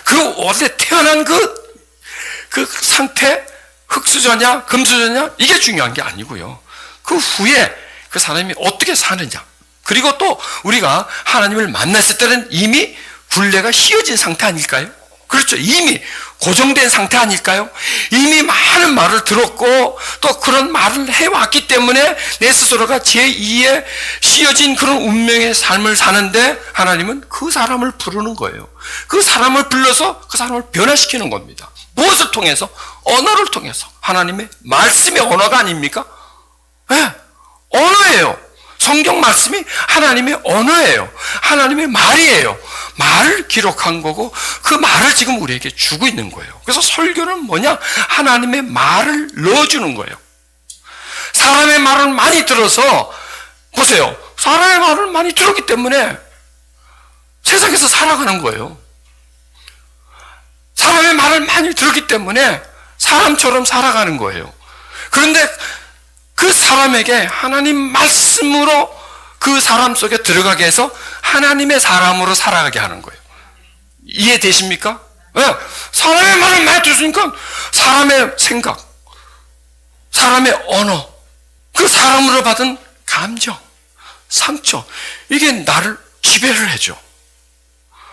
Speaker 1: 그 원래 태어난 그 상태, 흙수저냐 금수저냐 이게 중요한 게 아니고요. 그 후에 그 사람이 어떻게 사느냐, 그리고 또 우리가 하나님을 만났을 때는 이미 굴레가 씌어진 상태 아닐까요? 그렇죠. 이미 고정된 상태 아닐까요? 이미 많은 말을 들었고 또 그런 말을 해왔기 때문에 내 스스로가 제2의 씌어진 그런 운명의 삶을 사는데 하나님은 그 사람을 부르는 거예요. 그 사람을 불러서 그 사람을 변화시키는 겁니다. 무엇을 통해서? 언어를 통해서. 하나님의 말씀의 언어가 아닙니까? 네, 언어예요. 성경 말씀이 하나님의 언어예요. 하나님의 말이에요. 말을 기록한 거고 그 말을 지금 우리에게 주고 있는 거예요. 그래서 설교는 뭐냐? 하나님의 말을 넣어주는 거예요. 사람의 말을 많이 들어서 보세요. 사람의 말을 많이 들었기 때문에 세상에서 살아가는 거예요. 사람의 말을 많이 들었기 때문에 사람처럼 살아가는 거예요. 그런데 그 사람에게 하나님 말씀으로 그 사람 속에 들어가게 해서 하나님의 사람으로 살아가게 하는 거예요. 이해되십니까? 네. 사람의 말을 많이 들었으니까 사람의 생각, 사람의 언어, 그 사람으로 받은 감정, 상처, 이게 나를 지배를 해줘.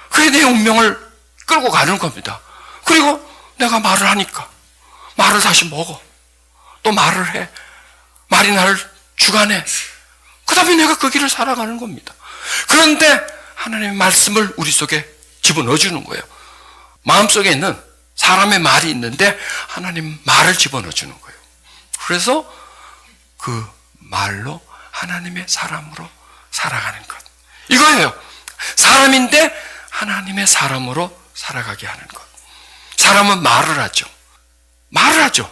Speaker 1: 그게 내 운명을 끌고 가는 겁니다. 그리고 내가 말을 하니까 말을 다시 먹어. 또 말을 해. 말이 나를 주관해. 그 다음에 내가 그 길을 살아가는 겁니다. 그런데 하나님의 말씀을 우리 속에 집어넣어 주는 거예요. 마음속에 있는 사람의 말이 있는데 하나님 말을 집어넣어 주는 거예요. 그래서 그 말로 하나님의 사람으로 살아가는 것. 이거예요. 사람인데 하나님의 사람으로 살아가게 하는 것. 사람은 말을 하죠. 말을 하죠.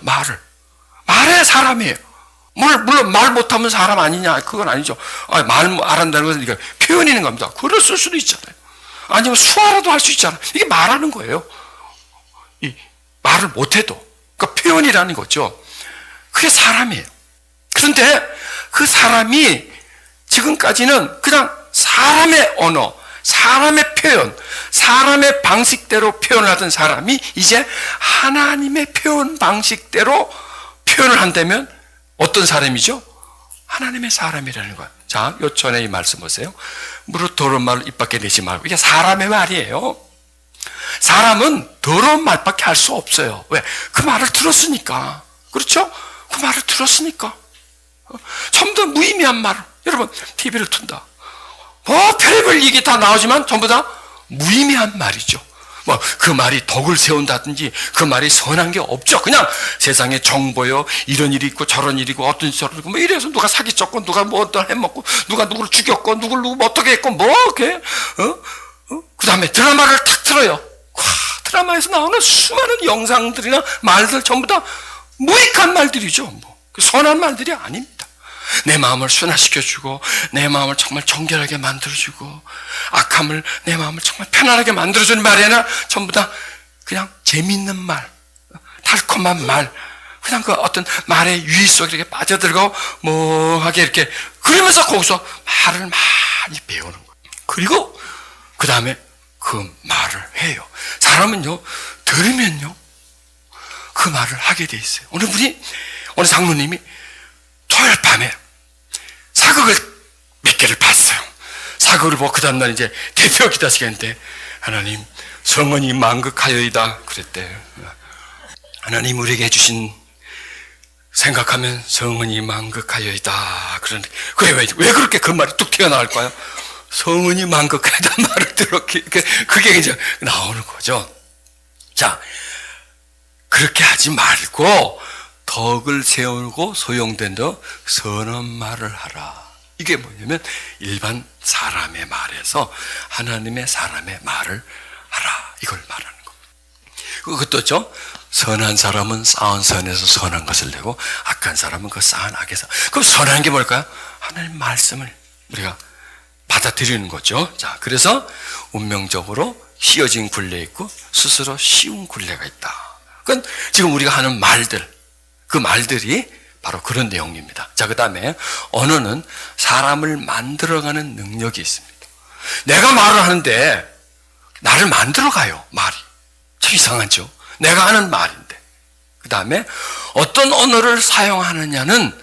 Speaker 1: 말해야 사람이에요. 물론 말 못하면 사람 아니냐, 그건 아니죠. 말 안 한다는 것은 이게 표현 있는 겁니다. 글을 쓸 수도 있잖아요. 아니면 수화라도 할 수 있잖아요. 이게 말하는 거예요. 이 말을 못해도. 그러니까 표현이라는 거죠. 그게 사람이에요. 그런데 그 사람이 지금까지는 그냥 사람의 언어, 사람의 표현, 사람의 방식대로 표현을 하던 사람이 이제 하나님의 표현 방식대로 표현을 한다면 어떤 사람이죠? 하나님의 사람이라는 것. 자, 요 전에 이 말씀 보세요. 무릇 더러운 말을 입 밖에 내지 말고. 이게 사람의 말이에요. 사람은 더러운 말밖에 할 수 없어요. 왜? 그 말을 들었으니까. 그렇죠? 그 말을 들었으니까. 전부 다 무의미한 말을. 여러분, TV를 튼다. 별의별 얘기 다 나오지만 전부 다 무의미한 말이죠. 그 말이 덕을 세운다든지 그 말이 선한 게 없죠. 그냥 세상에 정보요, 이런 일이 있고 저런 일이 있고 어떤 저런 있고 뭐 이래서 누가 사기쳤고 누가 뭐 어떤 해먹고 누가 누구를 죽였고 누구 어떻게 했고 뭐 이렇게 그 다음에 드라마를 탁 틀어요. 드라마에서 나오는 수많은 영상들이나 말들 전부 다 무익한 말들이죠. 선한 말들이 아닙니다. 내 마음을 순화시켜주고 내 마음을 정말 정결하게 만들어주고 악함을 내 마음을 정말 편안하게 만들어주는 말이 아니라 전부 다 그냥 재밌는 말, 달콤한 말, 그냥 그 어떤 말의 유의 속에 이렇게 빠져들고 뭐하게 이렇게 그러면서 거기서 말을 많이 배우는 거예요. 그리고 그 다음에 그 말을 해요. 사람은요 들으면요 그 말을 하게 돼 있어요. 오늘 장로님이 토요일 밤에 사극을 몇 개를 봤어요. 사극을 보고 그 다음날 이제 대표 기도하시겠는데 하나님 성은이 만극하여이다 그랬대. 하나님 우리에게 해주신 생각하면 성은이 만극하여이다. 그런데 왜 그렇게 그 말이 뚝 튀어나올까요? 성은이 만극하여이다 말을 들었게 그게 이제 나오는 거죠. 자, 그렇게 하지 말고 덕을 세우고 소용된다. 선한 말을 하라. 이게 뭐냐면 일반 사람의 말에서 하나님의 사람의 말을 하라. 이걸 말하는 겁니다. 그것도죠. 선한 사람은 쌓은 선에서 선한 것을 내고 악한 사람은 그 쌓은 악에서. 그럼 선한 게 뭘까요? 하나님 말씀을 우리가 받아들이는 거죠. 자, 그래서 운명적으로 씌어진 굴레 있고 스스로 씌운 굴레가 있다. 그건 지금 우리가 하는 말들, 그 말들이 바로 그런 내용입니다. 자, 그 다음에 언어는 사람을 만들어가는 능력이 있습니다. 내가 말을 하는데 나를 만들어가요, 말이. 참 이상하죠. 내가 하는 말인데. 그 다음에 어떤 언어를 사용하느냐는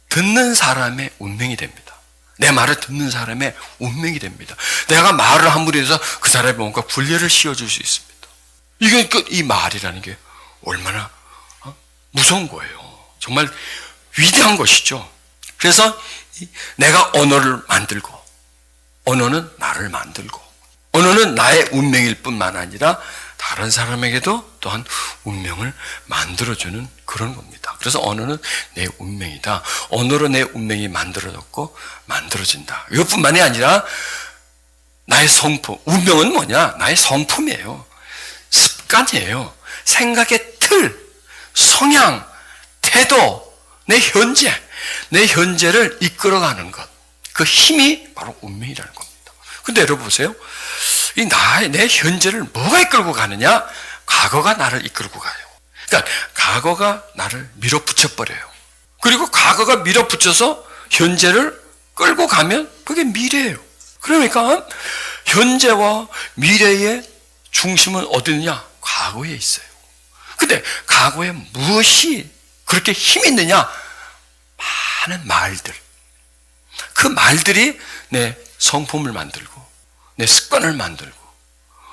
Speaker 1: 듣는 사람의 운명이 됩니다. 내 말을 듣는 사람의 운명이 됩니다. 내가 말을 함으로 해서 그 사람이 뭔가 굴레를 씌워줄 수 있습니다. 이게 이 말이라는 게 얼마나 무서운 거예요. 정말 위대한 것이죠. 그래서 내가 언어를 만들고, 언어는 나를 만들고, 언어는 나의 운명일 뿐만 아니라 다른 사람에게도 또한 운명을 만들어주는 그런 겁니다. 그래서 언어는 내 운명이다. 언어로 내 운명이 만들어졌고 만들어진다. 이것뿐만이 아니라 나의 성품, 운명은 뭐냐? 나의 성품이에요. 습관이에요. 생각의 틀, 성향, 태도, 내 현재를 이끌어가는 것. 그 힘이 바로 운명이라는 겁니다. 근데 여러분 보세요. 내 현재를 뭐가 이끌고 가느냐? 과거가 나를 이끌고 가요. 그러니까 과거가 나를 밀어붙여버려요. 그리고 과거가 밀어붙여서 현재를 끌고 가면 그게 미래예요. 그러니까 현재와 미래의 중심은 어디냐? 과거에 있어요. 근데 과거에 무엇이 그렇게 힘이 있느냐? 많은 말들. 그 말들이 내 성품을 만들고 내 습관을 만들고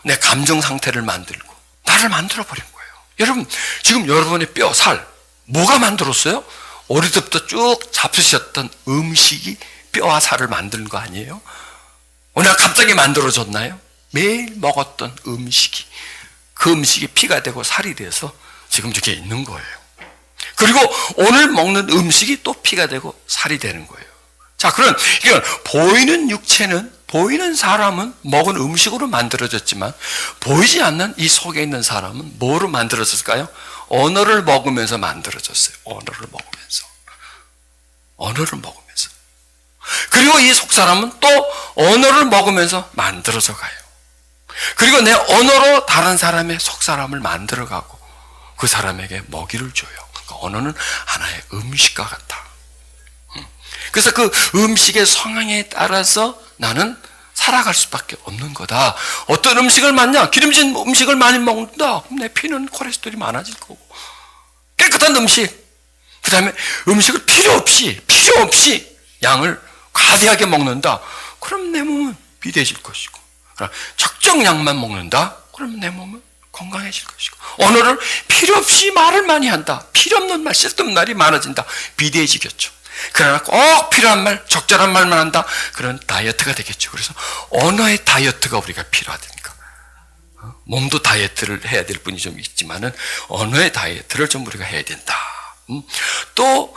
Speaker 1: 내 감정 상태를 만들고 나를 만들어버린 거예요. 여러분, 지금 여러분의 뼈, 살 뭐가 만들었어요? 어릴 때부터 쭉 잡수셨던 음식이 뼈와 살을 만드는 거 아니에요? 오늘 갑자기 만들어졌나요? 매일 먹었던 음식이, 그 음식이 피가 되고 살이 돼서 지금 저게 있는 거예요. 그리고 오늘 먹는 음식이 또 피가 되고 살이 되는 거예요. 자, 그럼 이건 보이는 육체는, 보이는 사람은 먹은 음식으로 만들어졌지만 보이지 않는 이 속에 있는 사람은 뭐로 만들어졌을까요? 언어를 먹으면서 만들어졌어요. 언어를 먹으면서. 그리고 이 속 사람은 또 언어를 먹으면서 만들어져 가요. 그리고 내 언어로 다른 사람의 속 사람을 만들어가고 그 사람에게 먹이를 줘요. 그러니까 언어는 하나의 음식과 같다. 그래서 그 음식의 성향에 따라서 나는 살아갈 수밖에 없는 거다. 어떤 음식을 먹냐? 기름진 음식을 많이 먹는다. 그럼 내 피는 콜레스테롤이 많아질 거고. 깨끗한 음식. 그 다음에 음식을 필요 없이 양을 과대하게 먹는다. 그럼 내 몸은 비대해질 것이고. 적정량만 먹는다. 그럼 내 몸은 건강해질 것이고. 언어를 필요 없이 말을 많이 한다. 필요 없는 말, 쓸데없는 말이 많아진다. 비대해지겠죠. 그러나 꼭 필요한 말, 적절한 말만 한다. 그런 다이어트가 되겠죠. 그래서 언어의 다이어트가 우리가 필요하다니까. 몸도 다이어트를 해야 될 분이 좀 있지만은 언어의 다이어트를 좀 우리가 해야 된다. 또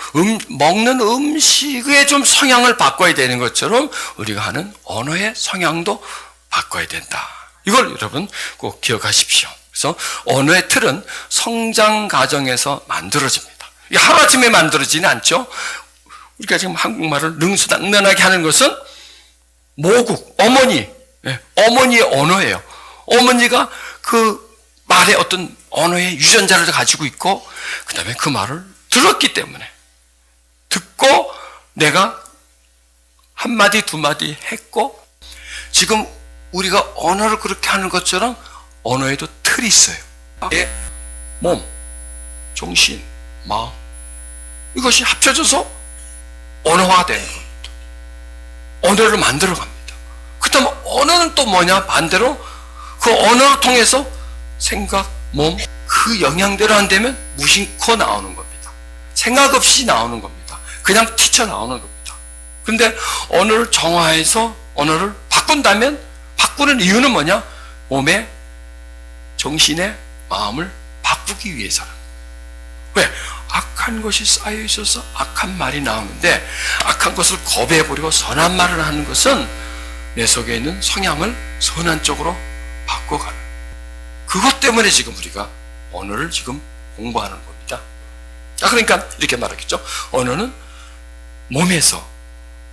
Speaker 1: 먹는 음식의 좀 성향을 바꿔야 되는 것처럼 우리가 하는 언어의 성향도 바꿔야 된다. 이걸 여러분 꼭 기억하십시오. 그래서 언어의 틀은 성장 과정에서 만들어집니다. 이게 하루아침에 만들어지지 않죠. 우리가 지금 한국말을 능수당연하게 하는 것은 모국, 어머니의 언어예요. 어머니가 그 말의 어떤 언어의 유전자를 가지고 있고 그 다음에 그 말을 들었기 때문에 듣고 내가 한마디 두마디 했고 지금 우리가 언어를 그렇게 하는 것처럼 언어에도 틀이 있어요. 내 몸, 정신, 마음 이것이 합쳐져서 언어화되는 겁니다. 언어를 만들어갑니다. 그 다음에 언어는 또 뭐냐? 반대로 그 언어를 통해서 생각, 몸, 그 영향대로 안 되면 무심코 나오는 겁니다. 생각 없이 나오는 겁니다. 그냥 튀쳐나오는 겁니다. 그런데 언어를 정화해서 언어를 바꾼다면 바꾸는 이유는 뭐냐? 몸의 정신의 마음을 바꾸기 위해서는. 왜? 악한 것이 쌓여 있어서 악한 말이 나오는데, 악한 것을 거부해버리고 선한 말을 하는 것은 내 속에 있는 성향을 선한 쪽으로 바꿔가는, 그것 때문에 지금 우리가 언어를 지금 공부하는 겁니다. 그러니까 이렇게 말하겠죠. 언어는 몸에서,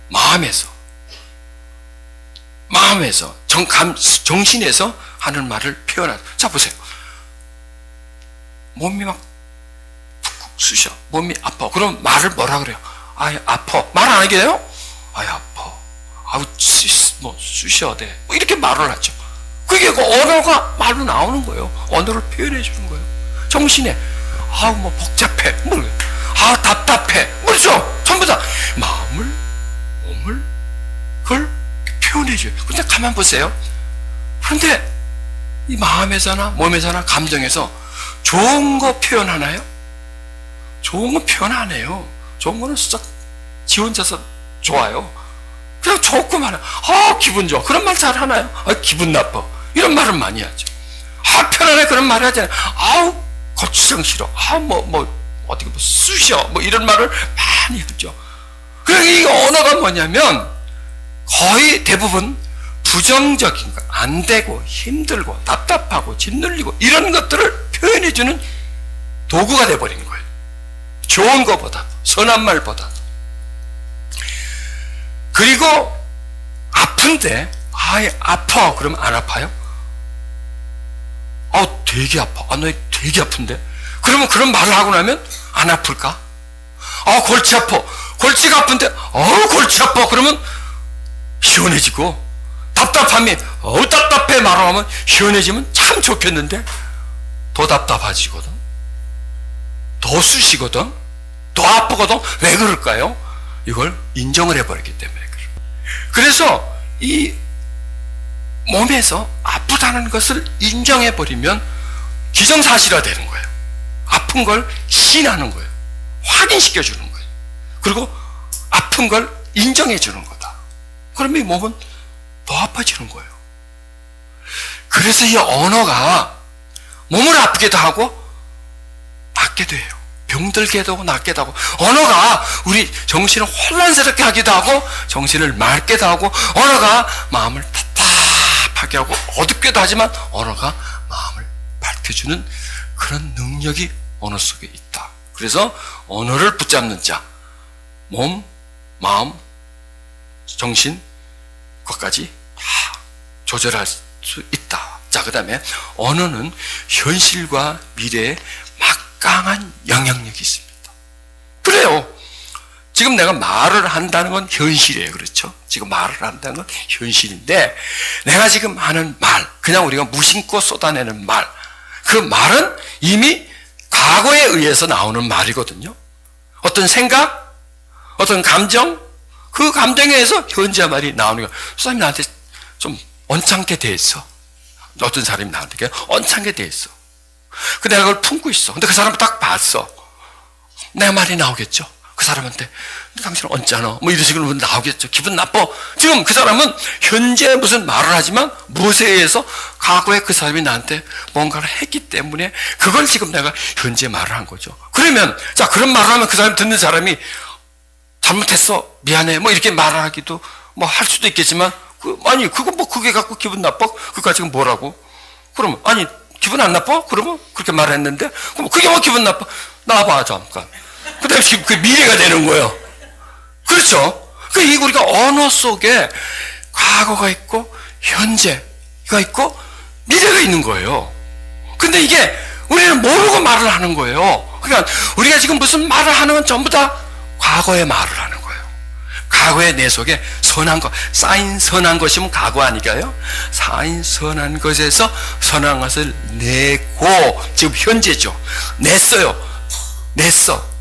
Speaker 1: 마음에서, 정신에서 하는 말을 표현하죠. 자, 보세요. 몸이 막 푹푹 쑤셔. 몸이 아파. 그럼 말을 뭐라 그래요? 아이, 아파. 말 안 하게 돼요? 아이, 아파. 아우, 쑤셔야 돼. 뭐 이렇게 말을 하죠. 그게 언어가 말로 나오는 거예요. 언어를 표현해 주는 거예요. 정신에, 아우, 뭐 복잡해. 아, 답답해. 그렇죠? 전부 다 마음을, 몸을, 그걸 표현해 줘요. 근데 가만 보세요. 그런데 이 마음에서나 몸에서나 감정에서 좋은 거 표현하나요? 좋은 거 표현 안 해요. 좋은 거는 진짜 지 혼자서 좋아요. 그냥 좋고만 해요. 아, 기분 좋아. 그런 말 잘 하나요? 아, 기분 나빠. 이런 말은 많이 하죠. 아, 편안해. 그런 말 하잖아요. 아우, 고추장 싫어. 아, 어떻게 쑤셔. 이런 말을 많이 하죠. 그러니까 이 언어가 뭐냐면 거의 대부분 부정적인 거, 안 되고, 힘들고, 답답하고, 짓눌리고, 이런 것들을 표현해주는 도구가 돼버린 거예요. 좋은 것보다, 선한 말보다. 그리고 아픈데, 아파. 그러면 안 아파요? 되게 아파. 너 되게 아픈데? 그러면 그런 말을 하고 나면 안 아플까? 골치 아파. 골치가 아픈데, 골치 아파. 그러면 시원해지고, 답답함이, 답답해 말하면 시원해지면 참 좋겠는데, 더 답답해지거든, 더 쑤시거든, 더 아프거든. 왜 그럴까요? 이걸 인정을 해버렸기 때문에 그래요. 그래서 이 몸에서 아프다는 것을 인정해버리면 기정사실화 되는 거예요. 아픈 걸 시인하는 거예요. 확인시켜주는 거예요. 그리고 아픈 걸 인정해주는 거다. 그러면 이 몸은 더 아파지는 거예요. 그래서 이 언어가 몸을 아프게도 하고 낫게도 해요. 병들게도 하고 낫게도 하고, 언어가 우리 정신을 혼란스럽게 하기도 하고 정신을 맑게도 하고, 언어가 마음을 답답하게 하고 어둡게도 하지만 언어가 마음을 밝혀주는 그런 능력이 언어 속에 있다. 그래서 언어를 붙잡는 자, 몸, 마음, 정신, 것까지 다 조절할 수 있다. 자, 그 다음에 언어는 현실과 미래에 막강한 영향력이 있습니다. 그래요. 지금 내가 말을 한다는 건 현실이에요. 그렇죠? 지금 말을 한다는 건 현실인데, 내가 지금 하는 말, 그냥 우리가 무심코 쏟아내는 말, 그 말은 이미 과거에 의해서 나오는 말이거든요. 어떤 생각, 어떤 감정, 그 감정에 의해서 현재 말이 나오는 거예요. 수사님이 나한테 좀 언짢게 돼 있어. 어떤 사람이 나한테 언짢게 돼 있어. 근데 내가 그걸 품고 있어. 근데 그 사람을 딱 봤어. 내 말이 나오겠죠. 그 사람한테 당신은 언짢아. 이런 식으로 나오겠죠. 기분 나빠. 지금 그 사람은 현재 무슨 말을 하지만 무엇에 의해서 과거에 그 사람이 나한테 뭔가를 했기 때문에 그걸 지금 내가 현재 말을 한 거죠. 그러면, 자, 그런 말을 하면 그 사람 듣는 사람이 잘못했어. 미안해. 이렇게 말하기도 할 수도 있겠지만, 그게 갖고 기분 나빠? 그니까 지금 뭐라고? 그러면, 기분 안 나빠? 그러면 그렇게 말했는데, 그럼 그게 기분 나빠? 나와봐, 잠깐. 그 다음에 지금 그 미래가 되는 거예요. 그렇죠? 우리가 언어 속에 과거가 있고, 현재가 있고, 미래가 있는 거예요. 근데 이게 우리는 모르고 말을 하는 거예요. 그러니까 우리가 지금 무슨 말을 하는 건 전부 다 과거의 말을 하는 거예요. 과거의 내 속에 선한 것, 쌓인 선한 것이면 과거 아니까요? 쌓인 선한 것에서 선한 것을 내고, 지금 현재죠. 냈어요.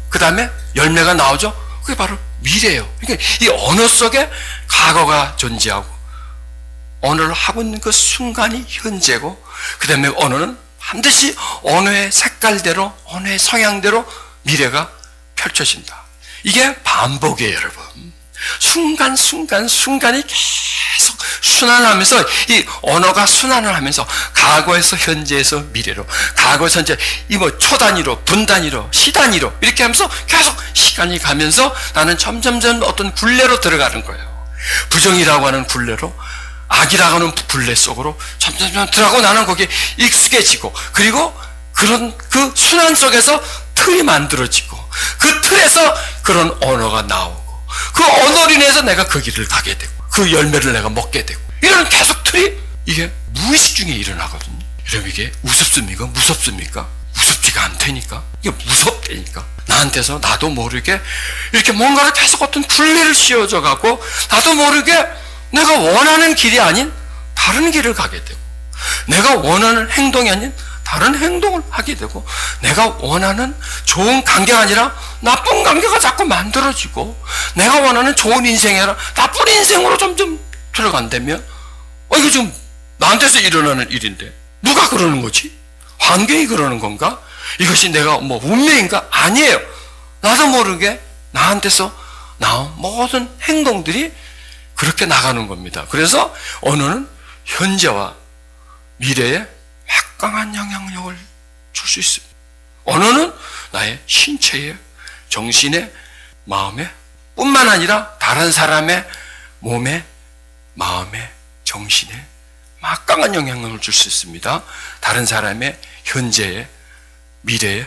Speaker 1: 그 다음에 열매가 나오죠. 그게 바로 미래예요. 그러니까 이 언어 속에 과거가 존재하고, 언어를 하고 있는 그 순간이 현재고, 그 다음에 언어는 반드시 언어의 색깔대로, 언어의 성향대로 미래가 펼쳐진다. 이게 반복이에요, 여러분. 순간이 계속 계속 순환하면서 이 언어가 순환을 하면서 과거에서 현재에서 미래로, 과거에서 현재, 이 뭐 초 단위로, 분 단위로, 시 단위로 이렇게 하면서 계속 시간이 가면서 나는 점점점 어떤 굴레로 들어가는 거예요. 부정이라고 하는 굴레로, 악이라고 하는 굴레 속으로 점점점 들어가고 나는 거기에 익숙해지고, 그리고 그런 그 순환 속에서 틀이 만들어지고, 그 틀에서 그런 언어가 나오고, 그 언어로 인해서 내가 그 길을 가게 되고, 그 열매를 내가 먹게 되고, 이런 계속 틀이 이게 무의식 중에 일어나거든요. 여러분, 이게 우습습니까? 무섭습니까? 무섭지가 않다니까. 이게 무섭다니까. 나한테서 나도 모르게 이렇게 뭔가를 계속 어떤 굴레를 씌워져 가고, 나도 모르게 내가 원하는 길이 아닌 다른 길을 가게 되고, 내가 원하는 행동이 아닌 다른 행동을 하게 되고, 내가 원하는 좋은 관계가 아니라 나쁜 관계가 자꾸 만들어지고, 내가 원하는 좋은 인생이 아니라 나쁜 인생으로 점점 들어간다면, 이거 지금 나한테서 일어나는 일인데 누가 그러는 거지? 환경이 그러는 건가? 이것이 내가 뭐 운명인가? 아니에요. 나도 모르게 나한테서 나온 모든 행동들이 그렇게 나가는 겁니다. 그래서 언어는 현재와 미래에 막강한 영향력을 줄 수 있습니다. 언어는 나의 신체에, 정신에, 마음에 뿐만 아니라 다른 사람의 몸에, 마음에, 정신에 막강한 영향력을 줄 수 있습니다. 다른 사람의 현재에, 미래에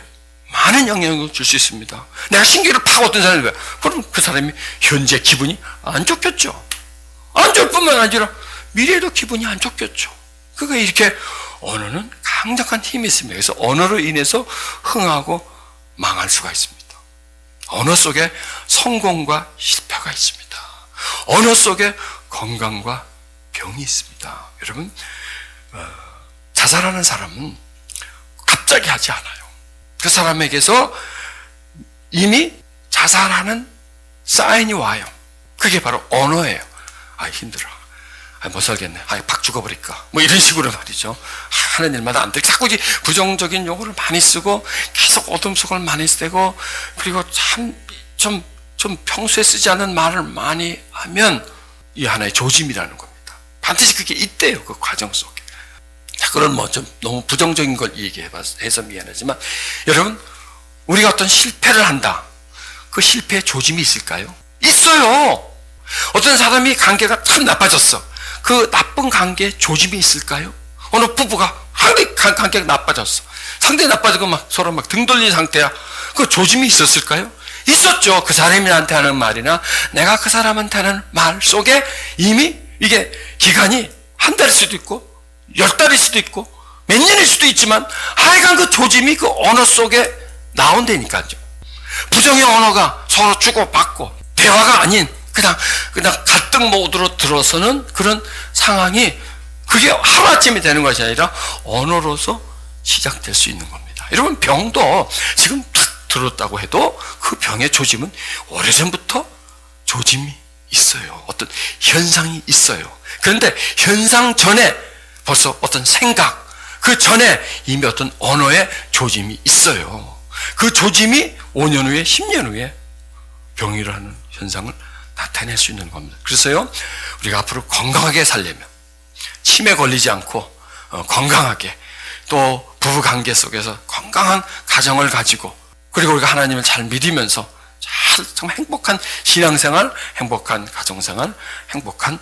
Speaker 1: 많은 영향력을 줄 수 있습니다. 내가 신기를 파고든 사람이 왜? 그럼 그 사람이 현재 기분이 안 좋겠죠. 안 좋을 뿐만 아니라 미래에도 기분이 안 좋겠죠. 그러니까 이렇게 언어는 강력한 힘이 있습니다. 그래서 언어로 인해서 흥하고 망할 수가 있습니다. 언어 속에 성공과 실패가 있습니다. 언어 속에 건강과 병이 있습니다. 여러분, 자살하는 사람은 갑자기 하지 않아요. 그 사람에게서 이미 자살하는 사인이 와요. 그게 바로 언어예요. 힘들어. 못 살겠네. 박 죽어버릴까. 뭐 이런 식으로 말이죠. 하는 일마다 안 돼. 자꾸 부정적인 용어를 많이 쓰고, 계속 어둠 속을 많이 쓰고, 그리고 좀 평소에 쓰지 않는 말을 많이 하면 이 하나의 조짐이라는 겁니다. 반드시 그게 있대요. 그 과정 속에. 자, 그런 좀 너무 부정적인 걸 얘기해서 미안하지만, 여러분, 우리가 어떤 실패를 한다. 그 실패의 조짐이 있을까요? 있어요. 어떤 사람이 관계가 참 나빠졌어. 그 나쁜 관계에 조짐이 있을까요? 어느 부부가 관계가 나빠졌어. 상당히 나빠지고 서로 등 돌린 상태야. 그 조짐이 있었을까요? 있었죠. 그 사람한테 하는 말이나 내가 그 사람한테 하는 말 속에 이미 이게 기간이 한 달일 수도 있고 10달일 수도 있고 몇 년일 수도 있지만 하여간 그 조짐이 그 언어 속에 나온다니까요. 부정의 언어가 서로 주고받고 대화가 아닌 그냥 갈등 모드로 들어서는 그런 상황이 그게 하루아침에 되는 것이 아니라 언어로서 시작될 수 있는 겁니다. 여러분, 병도 지금 탁 들었다고 해도 그 병의 조짐은 오래전부터 조짐이 있어요. 어떤 현상이 있어요. 그런데 현상 전에 벌써 어떤 생각, 그 전에 이미 어떤 언어의 조짐이 있어요. 그 조짐이 5년 후에 10년 후에 병이라는 현상을 나타낼 수 있는 겁니다. 그래서요, 우리가 앞으로 건강하게 살려면 치매 걸리지 않고 건강하게, 또 부부관계 속에서 건강한 가정을 가지고, 그리고 우리가 하나님을 잘 믿으면서 정말 행복한 신앙생활, 행복한 가정생활, 행복한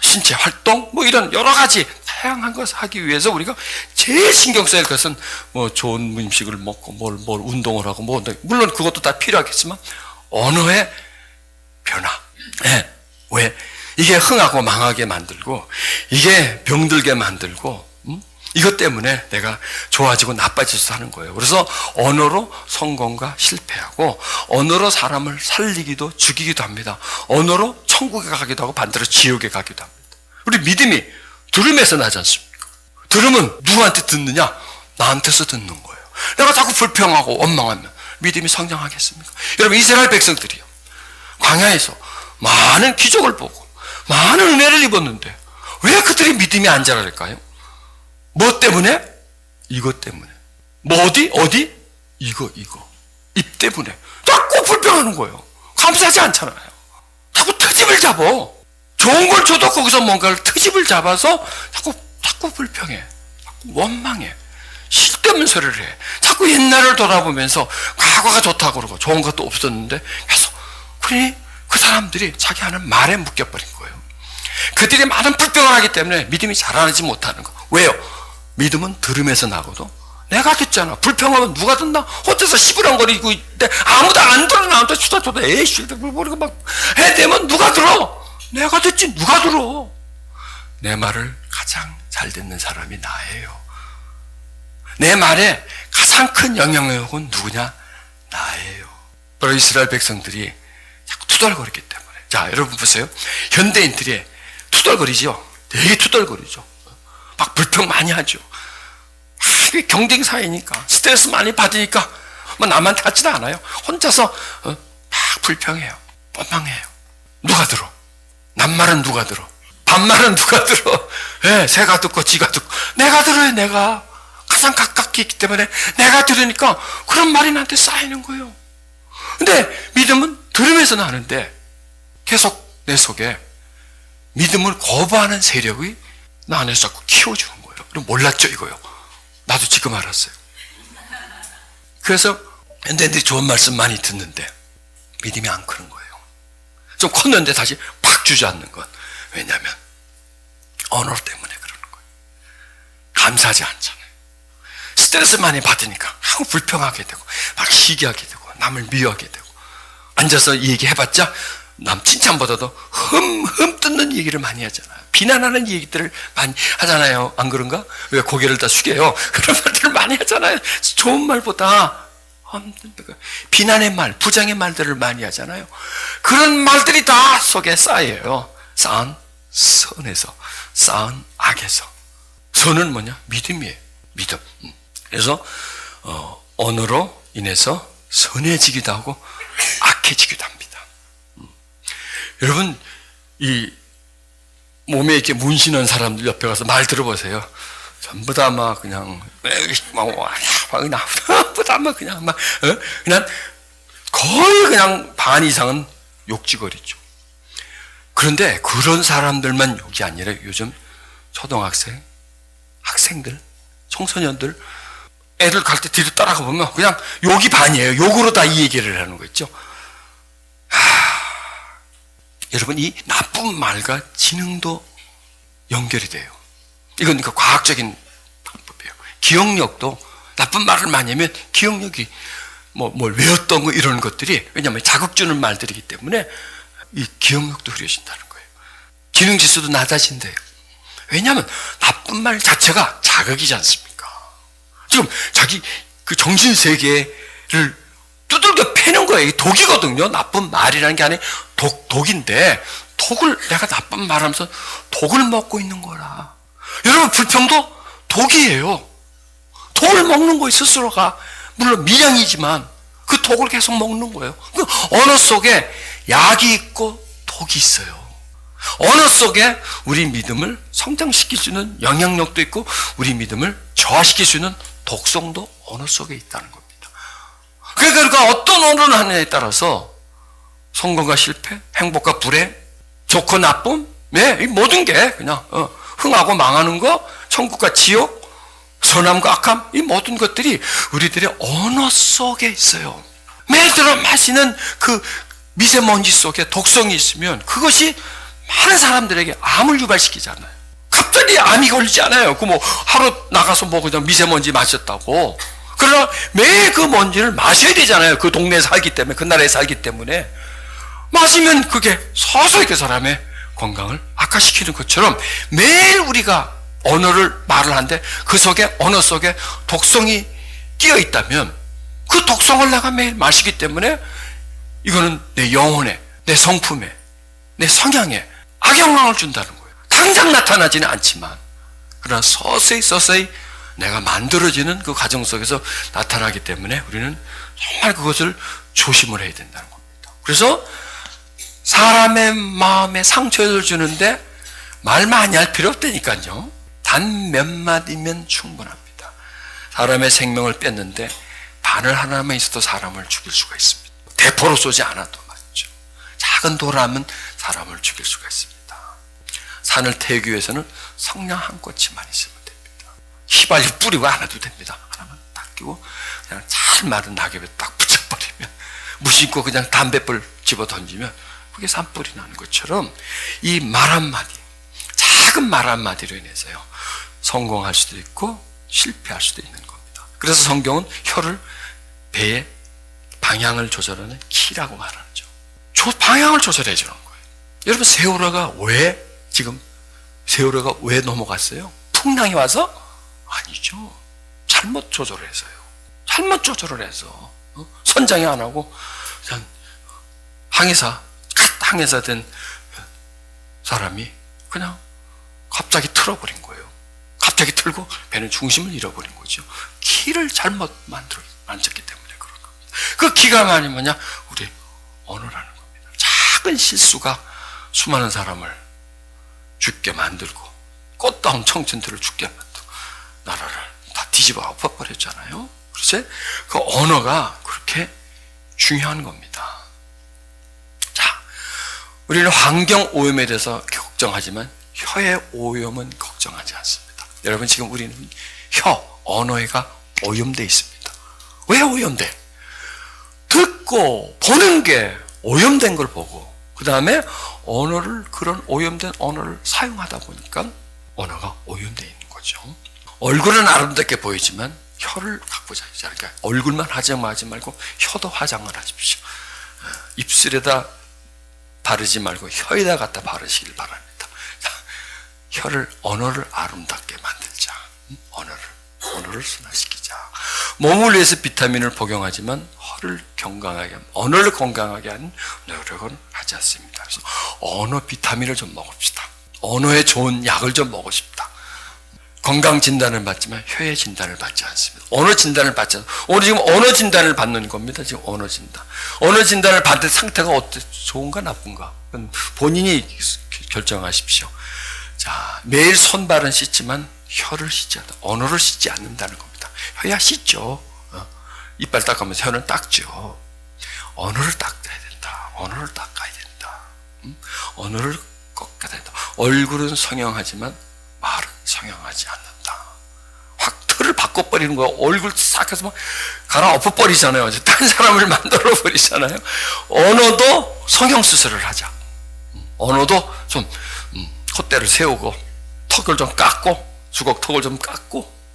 Speaker 1: 신체 활동, 이런 여러 가지 다양한 것을 하기 위해서 우리가 제일 신경 써야 할 것은 좋은 음식을 먹고 뭘 운동을 하고 물론 그것도 다 필요하겠지만 언어의 변화. 네. 왜? 이게 흥하고 망하게 만들고, 이게 병들게 만들고, 이것 때문에 내가 좋아지고 나빠지기도 하는 거예요. 그래서 언어로 성공과 실패하고, 언어로 사람을 살리기도 죽이기도 합니다. 언어로 천국에 가기도 하고 반대로 지옥에 가기도 합니다. 우리 믿음이 들음에서 나지 않습니까? 들음은 누구한테 듣느냐? 나한테서 듣는 거예요. 내가 자꾸 불평하고 원망하면 믿음이 성장하겠습니까? 여러분, 이스라엘 백성들이요, 광야에서 많은 기적을 보고 많은 은혜를 입었는데 왜 그들이 믿음이 안 자랄까요? 뭐 때문에? 이것 때문에. 어디? 이거. 입 때문에. 자꾸 불평하는 거예요. 감사하지 않잖아요. 자꾸 트집을 잡어. 좋은 걸 줘도 거기서 뭔가를 트집을 잡아서 자꾸 불평해. 자꾸 원망해. 쓸데없는 소리를 해. 자꾸 옛날을 돌아보면서 과거가 좋다고 그러고 좋은 것도 없었는데 계속. 그러니 그 사람들이 자기 하는 말에 묶여버린 거예요. 그들이 많은 불평을 하기 때문에 믿음이 자라나지 못하는 거. 왜요? 믿음은 들음에서 나고도 내가 듣잖아. 불평하면 누가 듣나? 혼자서 시부렁거리고 있는데 아무도 안 들어. 나한테 수다 쳐도 에이씨 모르고 막 해대면 누가 들어? 내가 듣지 누가 들어? 내 말을 가장 잘 듣는 사람이 나예요. 내 말에 가장 큰 영향력은 누구냐? 나예요. 바로 이스라엘 백성들이 자꾸 투덜거리기 때문에. 자, 여러분 보세요. 현대인들이 투덜거리죠. 되게 투덜거리죠. 막 불평 많이 하죠. 경쟁 사회니까 스트레스 많이 받으니까 뭐 남한테 같지도 않아요. 혼자서 막 불평해요. 원망해요. 누가 들어? 남말은 누가 들어? 반말은 누가 들어? 예, 새가 듣고 지가 듣고. 내가 들어요. 내가 가장 가깝게 있기 때문에 내가 들으니까 그런 말이 나한테 쌓이는 거예요. 근데 믿음은 들으면서 나는데 계속 내 속에 믿음을 거부하는 세력이 나 안에서 자꾸 키워주는 거예요. 그럼 몰랐죠 이거요. 나도 지금 알았어요. 그래서 현대인들이 좋은 말씀 많이 듣는데 믿음이 안 크는 거예요. 좀 컸는데 다시 팍 주저앉는 건 왜냐하면 언어 때문에 그러는 거예요. 감사하지 않잖아요. 스트레스 많이 받으니까 하고 불평하게 되고 막 시기하게 되고 남을 미워하게 되고 앉아서 얘기해봤자 남 칭찬보다도 흠 뜯는 얘기를 많이 하잖아요. 비난하는 얘기들을 많이 하잖아요. 안 그런가? 왜 고개를 다 숙여요? 그런 말들을 많이 하잖아요. 좋은 말보다 비난의 말, 부정의 말들을 많이 하잖아요. 그런 말들이 다 속에 쌓여요. 쌓은 선에서, 쌓은 악에서. 선은 뭐냐? 믿음이에요. 믿음. 그래서 언어로 인해서 선해지기도 하고 악해지기도 합니다. 여러분 이 몸에 이렇게 문신한 사람들 옆에 가서 말 들어보세요. 전부 다 막 그냥 전부 다 막 그냥 막 그냥 거의 그냥 반 이상은 욕지거리죠. 그런데 그런 사람들만 욕이 아니라 요즘 초등학생, 학생들, 청소년들 애들 갈 때 뒤로 따라가 보면 그냥 욕이 반이에요. 욕으로 다 이 얘기를 하는 거 있죠. 여러분 이 나쁜 말과 지능도 연결이 돼요. 이건 그러니까 과학적인 방법이에요. 기억력도 나쁜 말을 많이 하면 기억력이 뭘 외웠던 거 이런 것들이 왜냐하면 자극 주는 말들이기 때문에 이 기억력도 흐려진다는 거예요. 지능 지수도 낮아진대요. 왜냐하면 나쁜 말 자체가 자극이지 않습니까? 지금 자기 그 정신 세계를 두들겨 패는 거예요. 이게 독이거든요. 나쁜 말이라는 게 아니라 독인데 독을 내가 나쁜 말하면서 독을 먹고 있는 거라. 여러분 불평도 독이에요. 독을 먹는 거예요. 스스로가. 물론 미량이지만 그 독을 계속 먹는 거예요. 그 언어 속에 약이 있고 독이 있어요. 언어 속에 우리 믿음을 성장시킬 수 있는 영향력도 있고 우리 믿음을 저하시킬 수 있는 독성도 언어 속에 있다는 겁니다. 그러니까 어떤 언어를 하느냐에 따라서 성공과 실패, 행복과 불행, 좋고 나쁨, 네, 이 모든 게 그냥 흥하고 망하는 거, 천국과 지옥, 선함과 악함, 이 모든 것들이 우리들의 언어 속에 있어요. 매일 들어 마시는 그 미세먼지 속에 독성이 있으면 그것이 많은 사람들에게 암을 유발시키잖아요. 갑자기 암이 걸리지 않아요. 그 뭐 하루 나가서 뭐 그냥 미세먼지 마셨다고. 그러나 매일 그 먼지를 마셔야 되잖아요. 그 동네에 살기 때문에, 그 나라에 살기 때문에. 마시면 그게 서서히 그 사람의 건강을 악화시키는 것처럼 매일 우리가 말을 하는데 그 속에, 언어 속에 독성이 끼어 있다면 그 독성을 내가 매일 마시기 때문에 이거는 내 영혼에, 내 성품에, 내 성향에 악영향을 준다는 거예요. 당장 나타나지는 않지만 그러나 서서히 내가 만들어지는 그 과정 속에서 나타나기 때문에 우리는 정말 그것을 조심을 해야 된다는 겁니다. 그래서 사람의 마음에 상처를 주는데 말 많이 할 필요 없다니까요. 단 몇 마디면 충분합니다. 사람의 생명을 뺐는데 바늘 하나만 있어도 사람을 죽일 수가 있습니다. 대포로 쏘지 않아도 말이죠. 작은 돌하면 사람을 죽일 수가 있습니다. 산을 태우기 위해서는 성냥 한 꽃이만 있으면 됩니다. 휘발유 뿌리고 안 해도 됩니다. 하나만 딱 끼고 그냥 잘 마른 낙엽에 딱 붙여버리면, 무심코 그냥 담뱃불 집어 던지면 그게 산불이 나는 것처럼 이 말 한마디, 작은 말 한마디로 인해서요 성공할 수도 있고 실패할 수도 있는 겁니다. 그래서 성경은 혀를 배의 방향을 조절하는 키라고 말하죠. 방향을 조절해 주는 거예요. 여러분, 세월호가 왜 넘어갔어요? 풍랑이 와서? 아니죠. 잘못 조절을 해서요. 잘못 조절을 해서 선장이 안 하고 그냥 항해사 된 사람이 그냥 갑자기 틀어버린 거예요. 갑자기 틀고 배는 중심을 잃어버린 거죠. 키를 잘못 만졌기 때문에 그런 겁니다. 그 키가 아니 뭐냐? 우리 언어라는 겁니다. 작은 실수가 수많은 사람을 죽게 만들고 꽃다운 청춘들을 죽게 만들고 나라를 다 뒤집어 엎어버렸잖아요. 그래서 그 언어가 그렇게 중요한 겁니다. 자, 우리는 환경 오염에 대해서 걱정하지만 혀의 오염은 걱정하지 않습니다. 여러분, 지금 우리는 언어가 오염되어 있습니다. 왜 오염돼? 듣고 보는 게 오염된 걸 보고 그 다음에 그런 오염된 언어를 사용하다 보니까 언어가 오염되어 있는 거죠. 얼굴은 아름답게 보이지만 혀를 갖고 자야죠. 그러니까 얼굴만 화장하지 말고 혀도 화장을 하십시오. 입술에다 바르지 말고 혀에다 갖다 바르시길 바랍니다. 언어를 아름답게 만들자. 언어를 순화시키자. 몸을 위해서 비타민을 복용하지만 언어를 건강하게 하는 노력은 하지 않습니다. 그래서 언어 비타민을 좀 먹읍시다. 언어에 좋은 약을 좀 먹읍시다. 건강 진단을 받지만 혀의 진단을 받지 않습니다. 언어 진단을 받지 않습니다. 오늘 지금 언어 진단을 받는 겁니다. 지금 언어 진단. 언어 진단을 받을 상태가 좋은가 나쁜가? 본인이 결정하십시오. 자, 매일 손발은 씻지만 혀를 씻지 않는다. 언어를 씻지 않는다는 겁니다. 혀야 씻죠. 이빨 닦으면서 혀는 닦죠. 언어를 닦아야 된다. 언어를 닦아야 된다. 언어를 꺾어야 된다. 얼굴은 성형하지만 말은 성형하지 않는다. 확 틀을 바꿔버리는 거야. 얼굴 싹 해서 막 갈아엎어버리잖아요. 딴 사람을 만들어버리잖아요. 언어도 성형수술을 하자. 언어도 좀 콧대를 세우고 턱을 좀 깎고 주걱턱을 좀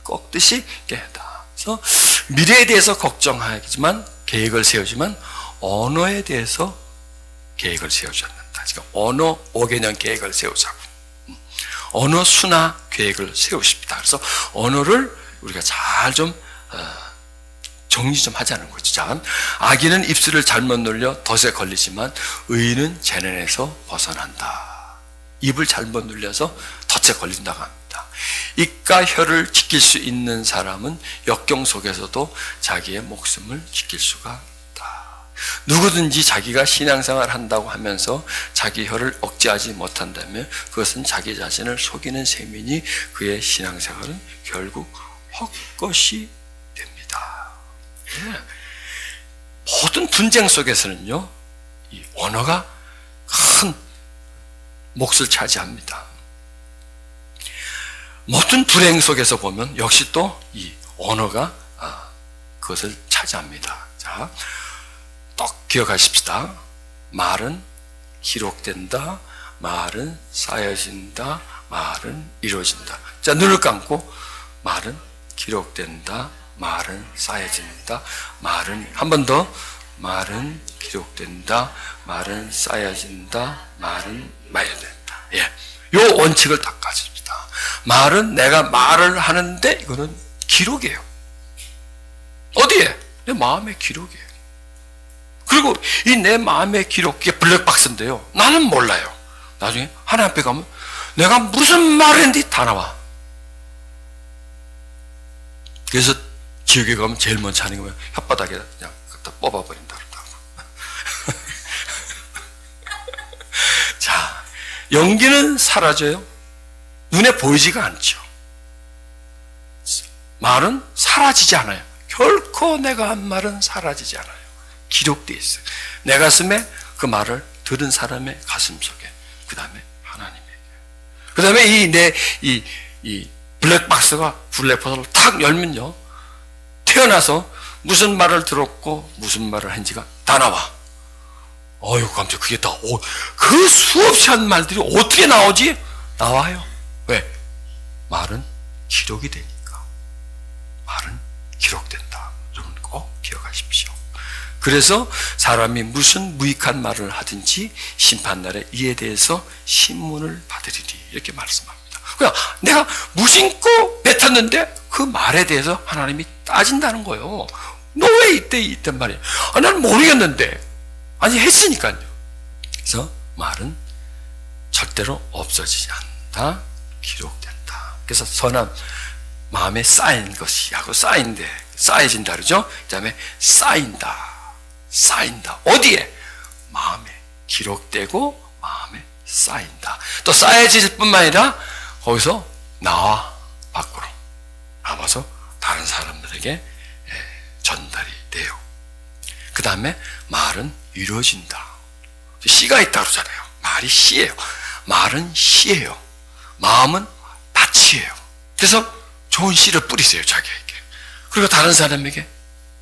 Speaker 1: 꺾듯이 깨다. 그래서 미래에 대해서 걱정하지만 계획을 세우지만 언어에 대해서 계획을 세우지 않는다. 지금 언어 5개년 계획을 세우자고. 언어 순화 계획을 세우십니다. 그래서 언어를 우리가 잘 좀 정리 좀 하자는 거죠. 자, 아기는 입술을 잘못 눌려 덫에 걸리지만 의인은 재난에서 벗어난다. 입을 잘못 눌려서 덫에 걸린다고 합니다. 입과 혀를 지킬 수 있는 사람은 역경 속에서도 자기의 목숨을 지킬 수가 있다. 누구든지 자기가 신앙생활 한다고 하면서 자기 혀를 억제하지 못한다면 그것은 자기 자신을 속이는 셈이니 그의 신앙생활은 결국 헛것이 됩니다. 모든 분쟁 속에서는요, 이 언어가 큰 몫을 차지합니다. 모든 불행 속에서 보면 역시 또 이 언어가 그것을 차지합니다. 자, 또 기억하십시다. 말은 기록된다. 말은 쌓여진다. 말은 이루어진다. 자, 눈을 감고 말은 기록된다. 말은 쌓여진다. 말은 한 번 더. 말은 기록된다. 말은 쌓여진다. 말은 마련된다. 예, 요 원칙을 딱 가집니다. 말은 내가 말을 하는데 이거는 기록이에요. 어디에? 내 마음의 기록이에요. 그리고 이 내 마음의 기록, 이게 블랙박스인데요. 나는 몰라요. 나중에 하나님 앞에 가면 내가 무슨 말을 했는지 다 나와. 그래서 지옥에 가면 제일 먼저 하는 게 혓바닥에 그냥 갖다 뽑아버린다 그러더라고. 자, 연기는 사라져요. 눈에 보이지가 않죠. 말은 사라지지 않아요. 결코 내가 한 말은 사라지지 않아요. 기록되어 있어요. 내 가슴에 그 말을 들은 사람의 가슴 속에, 그 다음에 하나님에게. 그 다음에 이 블랙박스가 블랙박스를 탁 열면요, 태어나서 무슨 말을 들었고 무슨 말을 한지가 다 나와. 어휴, 깜짝, 그게 다, 그 수없이 한 말들이 어떻게 나오지? 나와요. 왜? 말은 기록이 되니까. 말은 기록된다. 여러분 꼭 기억하십시오. 그래서 사람이 무슨 무익한 말을 하든지 심판날에 이에 대해서 신문을 받으리니, 이렇게 말씀합니다. 그냥 내가 무심코 뱉었는데 그 말에 대해서 하나님이 따진다는 거예요. 너 왜 이때 말이야? 나는 모르겠는데. 아니, 했으니까요. 그래서 말은 절대로 없어지지 않는다. 기록된다. 그래서 선한 마음에 쌓인 것이 하고 쌓여진다 그러죠. 그 다음에 쌓인다. 어디에? 마음에 기록되고 마음에 쌓인다. 또 쌓여질 뿐만 아니라 거기서 나와 밖으로 나와서 다른 사람들에게 전달이 돼요. 그 다음에 말은 이루어진다. 씨가 있다고 그러잖아요. 말이 씨예요. 말은 씨예요. 마음은 밭이에요. 그래서 좋은 씨를 뿌리세요, 자기에게. 그리고 다른 사람에게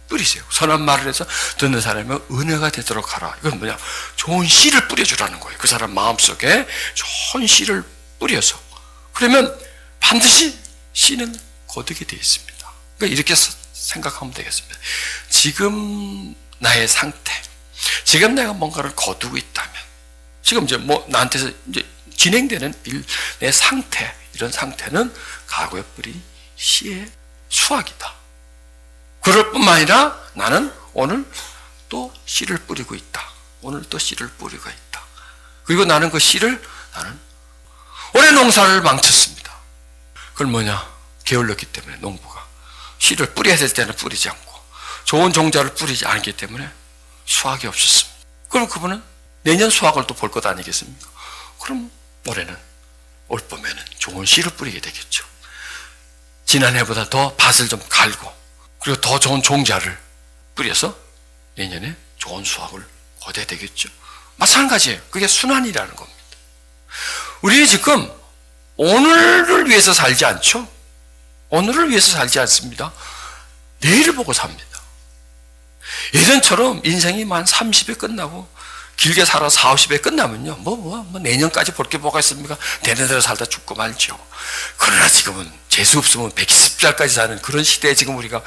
Speaker 1: 뿌리세요. 선한 말을 해서 듣는 사람은 은혜가 되도록 하라. 이건 뭐냐? 좋은 씨를 뿌려주라는 거예요. 그 사람 마음속에 좋은 씨를 뿌려서. 그러면 반드시 씨는 거두게 되어 있습니다. 그러니까 이렇게 생각하면 되겠습니다. 지금 나의 상태, 지금 내가 뭔가를 거두고 있다면, 지금 이제 나한테서 이제 진행되는 내 상태, 이런 상태는 과거에 뿌린 씨의 수확이다. 그럴 뿐만 아니라 나는 오늘 또 씨를 뿌리고 있다. 오늘 또 씨를 뿌리고 있다. 그리고 나는 그 씨를 올해 농사를 망쳤습니다. 그건 뭐냐? 게을렀기 때문에 농부가 씨를 뿌려야 될 때는 뿌리지 않고 좋은 종자를 뿌리지 않기 때문에 수확이 없었습니다. 그럼 그분은 내년 수확을 또 볼 것 아니겠습니까? 그럼 올해는, 올 봄에는 좋은 씨를 뿌리게 되겠죠. 지난해보다 더 밭을 좀 갈고 그리고 더 좋은 종자를 뿌려서 내년에 좋은 수확을 거둬야 되겠죠. 마찬가지예요. 그게 순환이라는 겁니다. 우리는 지금 오늘을 위해서 살지 않죠. 오늘을 위해서 살지 않습니다. 내일을 보고 삽니다. 예전처럼 인생이 만 30에 끝나고 길게 살아 40에 끝나면요, 내년까지 볼 게 뭐가 있습니까? 되는 대로 살다 죽고 말죠. 그러나 지금은 재수 없으면 120살까지 사는 그런 시대에 지금 우리가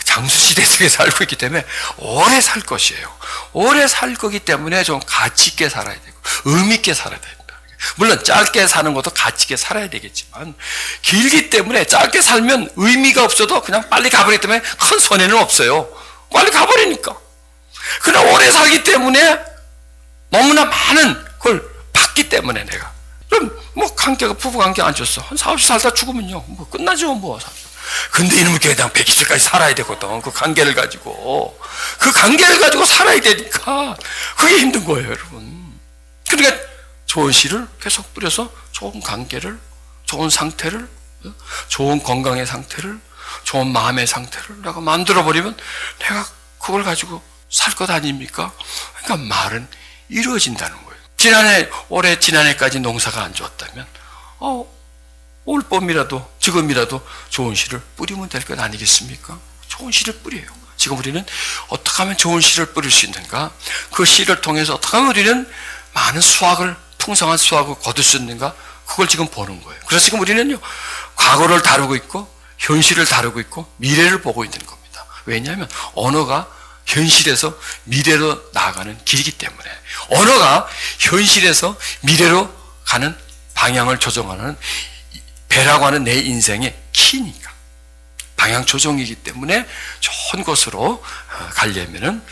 Speaker 1: 장수 시대 속에 살고 있기 때문에 오래 살 것이에요. 오래 살 거기 때문에 좀 가치 있게 살아야 되고 의미 있게 살아야 됩니다. 물론 짧게 사는 것도 가치 있게 살아야 되겠지만 길기 때문에 짧게 살면 의미가 없어도 그냥 빨리 가버리기 때문에 큰 손해는 없어요. 빨리 가버리니까. 그러나 오래 살기 때문에 너무나 많은 걸 받기 때문에 내가. 그럼 부부 관계 안 좋았어. 한 40, 살다 죽으면요. 끝나죠, 근데 이놈의 그냥 120살까지 살아야 되거든. 그 관계를 가지고. 그 관계를 가지고 살아야 되니까. 그게 힘든 거예요, 여러분. 그러니까 좋은 씨를 계속 뿌려서 좋은 관계를, 좋은 상태를, 좋은 건강의 상태를, 좋은 마음의 상태를 내가 만들어버리면 내가 그걸 가지고 살 것 아닙니까? 그러니까 말은 이루어진다는 거예요. 올해 지난해까지 농사가 안 좋았다면, 올 봄이라도, 지금이라도 좋은 씨를 뿌리면 될 것 아니겠습니까? 좋은 씨를 뿌려요. 지금 우리는 어떻게 하면 좋은 씨를 뿌릴 수 있는가? 그 씨를 통해서 어떻게 하면 우리는 많은 풍성한 수확을 거둘 수 있는가? 그걸 지금 보는 거예요. 그래서 지금 우리는요, 과거를 다루고 있고, 현실을 다루고 있고, 미래를 보고 있는 겁니다. 왜냐하면 언어가 현실에서 미래로 나아가는 길이기 때문에, 언어가 현실에서 미래로 가는 방향을 조정하는 배라고 하는 내 인생의 키니까, 방향 조정이기 때문에 좋은 곳으로 가려면은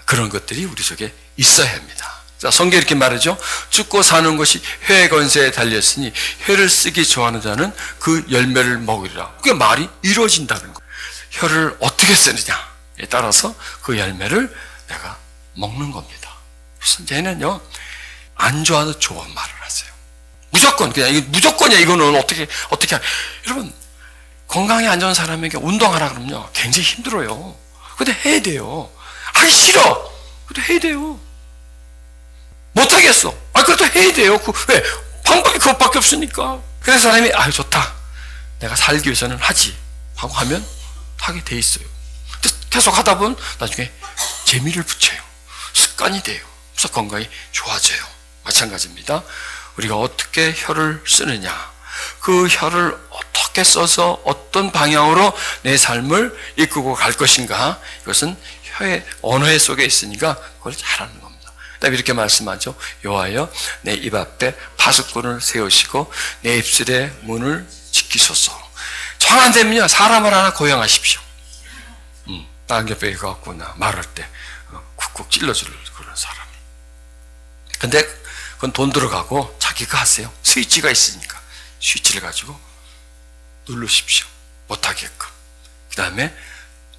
Speaker 1: 그런 것들이 우리 속에 있어야 합니다. 자, 성경에 이렇게 말하죠. 죽고 사는 것이 혀의 권세에 달렸으니 혀를 쓰기 좋아하는 자는 그 열매를 먹으리라. 그게 말이 이루어진다는 거예요. 혀를 어떻게 쓰느냐에 따라서 그 열매를 내가 먹는 겁니다. 그래서 쟤는요, 안 좋아도 좋은 말을 하세요. 무조건, 그냥 이게 무조건이야. 이거는 어떻게 여러분, 건강에 안 좋은 사람에게 운동하라 그러면요, 굉장히 힘들어요. 근데 해야 돼요. 하기 싫어. 근데 해야 돼요. 못하겠어. 그래도 해야 돼요. 왜? 방법이 그것밖에 없으니까. 그래서 사람이 아유 좋다, 내가 살기 위해서는 하지 하고 하면 하게 돼 있어요. 계속 하다 보면 나중에 재미를 붙여요. 습관이 돼요. 그래서 건강이 좋아져요. 마찬가지입니다. 우리가 어떻게 혀를 쓰느냐, 그 혀를 어떻게 써서 어떤 방향으로 내 삶을 이끌고 갈 것인가, 이것은 혀의 언어의 속에 있으니까 그걸 잘하는 겁니다. 그다음에 이렇게 말씀하죠. 여호와여, 내 입 앞에 파수꾼을 세우시고 내 입술의 문을 지키소서. 정 안 되면요, 사람을 하나 고용하십시오. 안개병이 갖고 말할 때 쿡쿡 찔러줄 그런 사람이. 근데 그건 돈 들어가고 자기가 하세요. 스위치가 있으니까 스위치를 가지고 누르십시오. 못하게끔. 그 다음에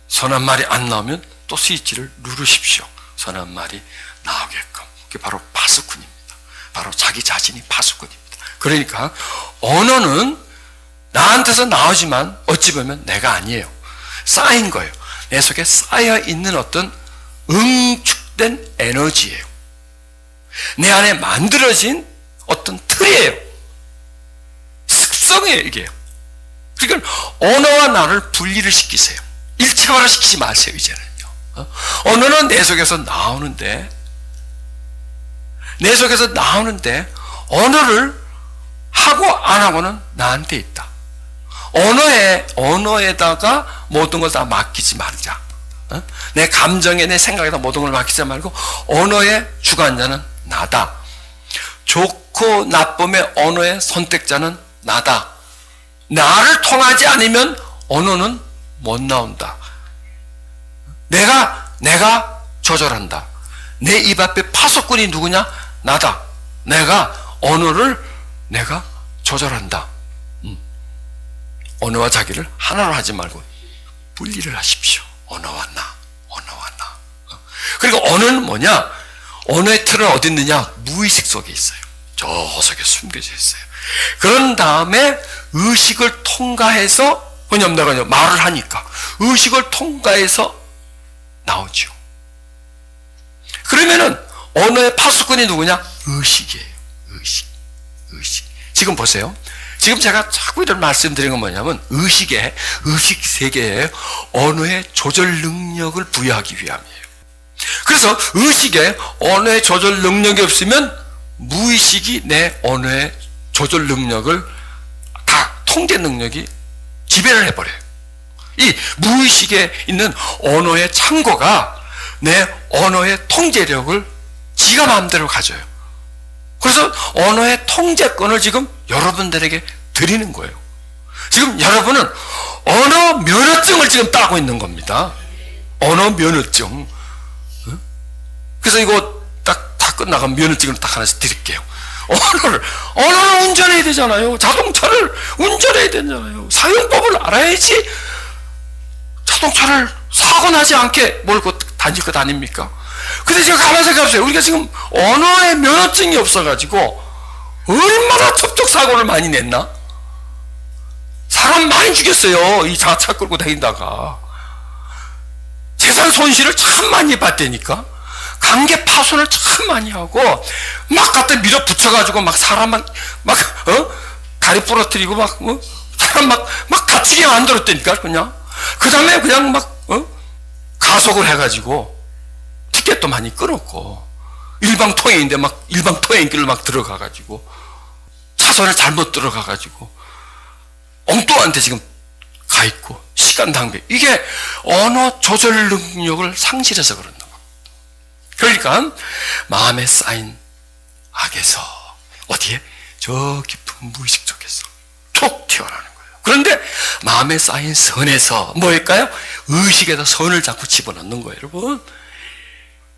Speaker 1: 선한 말이 안 나오면 또 스위치를 누르십시오. 선한 말이 나오게끔. 그게 바로 파수꾼입니다. 바로 자기 자신이 파수꾼입니다. 그러니까 언어는 나한테서 나오지만 어찌 보면 내가 아니에요. 쌓인 거예요. 내 속에 쌓여 있는 어떤 응축된 에너지예요. 내 안에 만들어진 어떤 틀이에요. 습성이에요, 이게요. 그러니까 언어와 나를 분리를 시키세요. 일체화를 시키지 마세요, 이제는요. 언어는 내 속에서 나오는데, 언어를 하고 안 하고는 나한테 있다. 언어에다가 모든 걸 다 맡기지 말자. 내 감정에, 내 생각에다 모든 걸 맡기지 말고 언어의 주관자는 나다. 좋고 나쁨의 언어의 선택자는 나다. 나를 통하지 않으면 언어는 못 나온다. 내가 조절한다. 내 입 앞에 파수꾼이 누구냐? 나다. 언어를 내가 조절한다. 언어와 자기를 하나로 하지 말고 분리를 하십시오. 언어와 나. 그리고 언어는 뭐냐? 언어의 틀은 어디 있느냐? 무의식 속에 있어요. 저 속에 숨겨져 있어요. 그런 다음에 의식을 통과해서, 왜냐면 내가 말을 하니까 의식을 통과해서 나오죠. 그러면은 언어의 파수꾼이 누구냐? 의식이에요. 의식. 지금 보세요. 지금 제가 자꾸 이런 말씀드린 건 뭐냐면 의식 세계에 언어의 조절 능력을 부여하기 위함이에요. 그래서 의식에 언어의 조절 능력이 없으면 무의식이 내 언어의 조절 능력을 다 통제 능력이 지배를 해버려요. 이 무의식에 있는 언어의 창고가 내 언어의 통제력을 지가 마음대로 가져요. 그래서 언어의 통제권을 지금 여러분들에게 드리는 거예요. 지금 여러분은 언어 면허증을 지금 따고 있는 겁니다. 언어 면허증. 그래서 이거 딱 다 끝나가면 면허증을 딱 하나씩 드릴게요. 언어를 운전해야 되잖아요. 자동차를 운전해야 되잖아요. 사용법을 알아야지 자동차를 사고 나지 않게 몰고 다닐 것 아닙니까? 근데 제가 가만히 생각해보세요. 우리가 지금 언어의 면허증이 없어가지고 얼마나 접촉사고를 많이 냈나? 사람 많이 죽였어요. 이 자차 끌고 다니다가. 재산 손실을 참 많이 봤다니까. 관계 파손을 참 많이 하고 막 갖다 밀어붙여가지고 막 사람 다리 부러뜨리고 사람 막 다치게 만들었다니까. 그냥 그 다음에 그냥 가속을 해가지고 티켓도 많이 끊었고 일방통행인데 일방통행길을 들어가가지고 차선에 잘못 들어가가지고 엉뚱한 데 지금 가있고 시간 낭비. 이게 언어 조절 능력을 상실해서 그런다. 그러니까 마음에 쌓인 악에서 어디에? 저 깊은 무의식 속에서 툭 튀어나오는 거예요. 그런데 마음에 쌓인 선에서 뭐일까요? 의식에다 선을 자꾸 집어넣는 거예요, 여러분.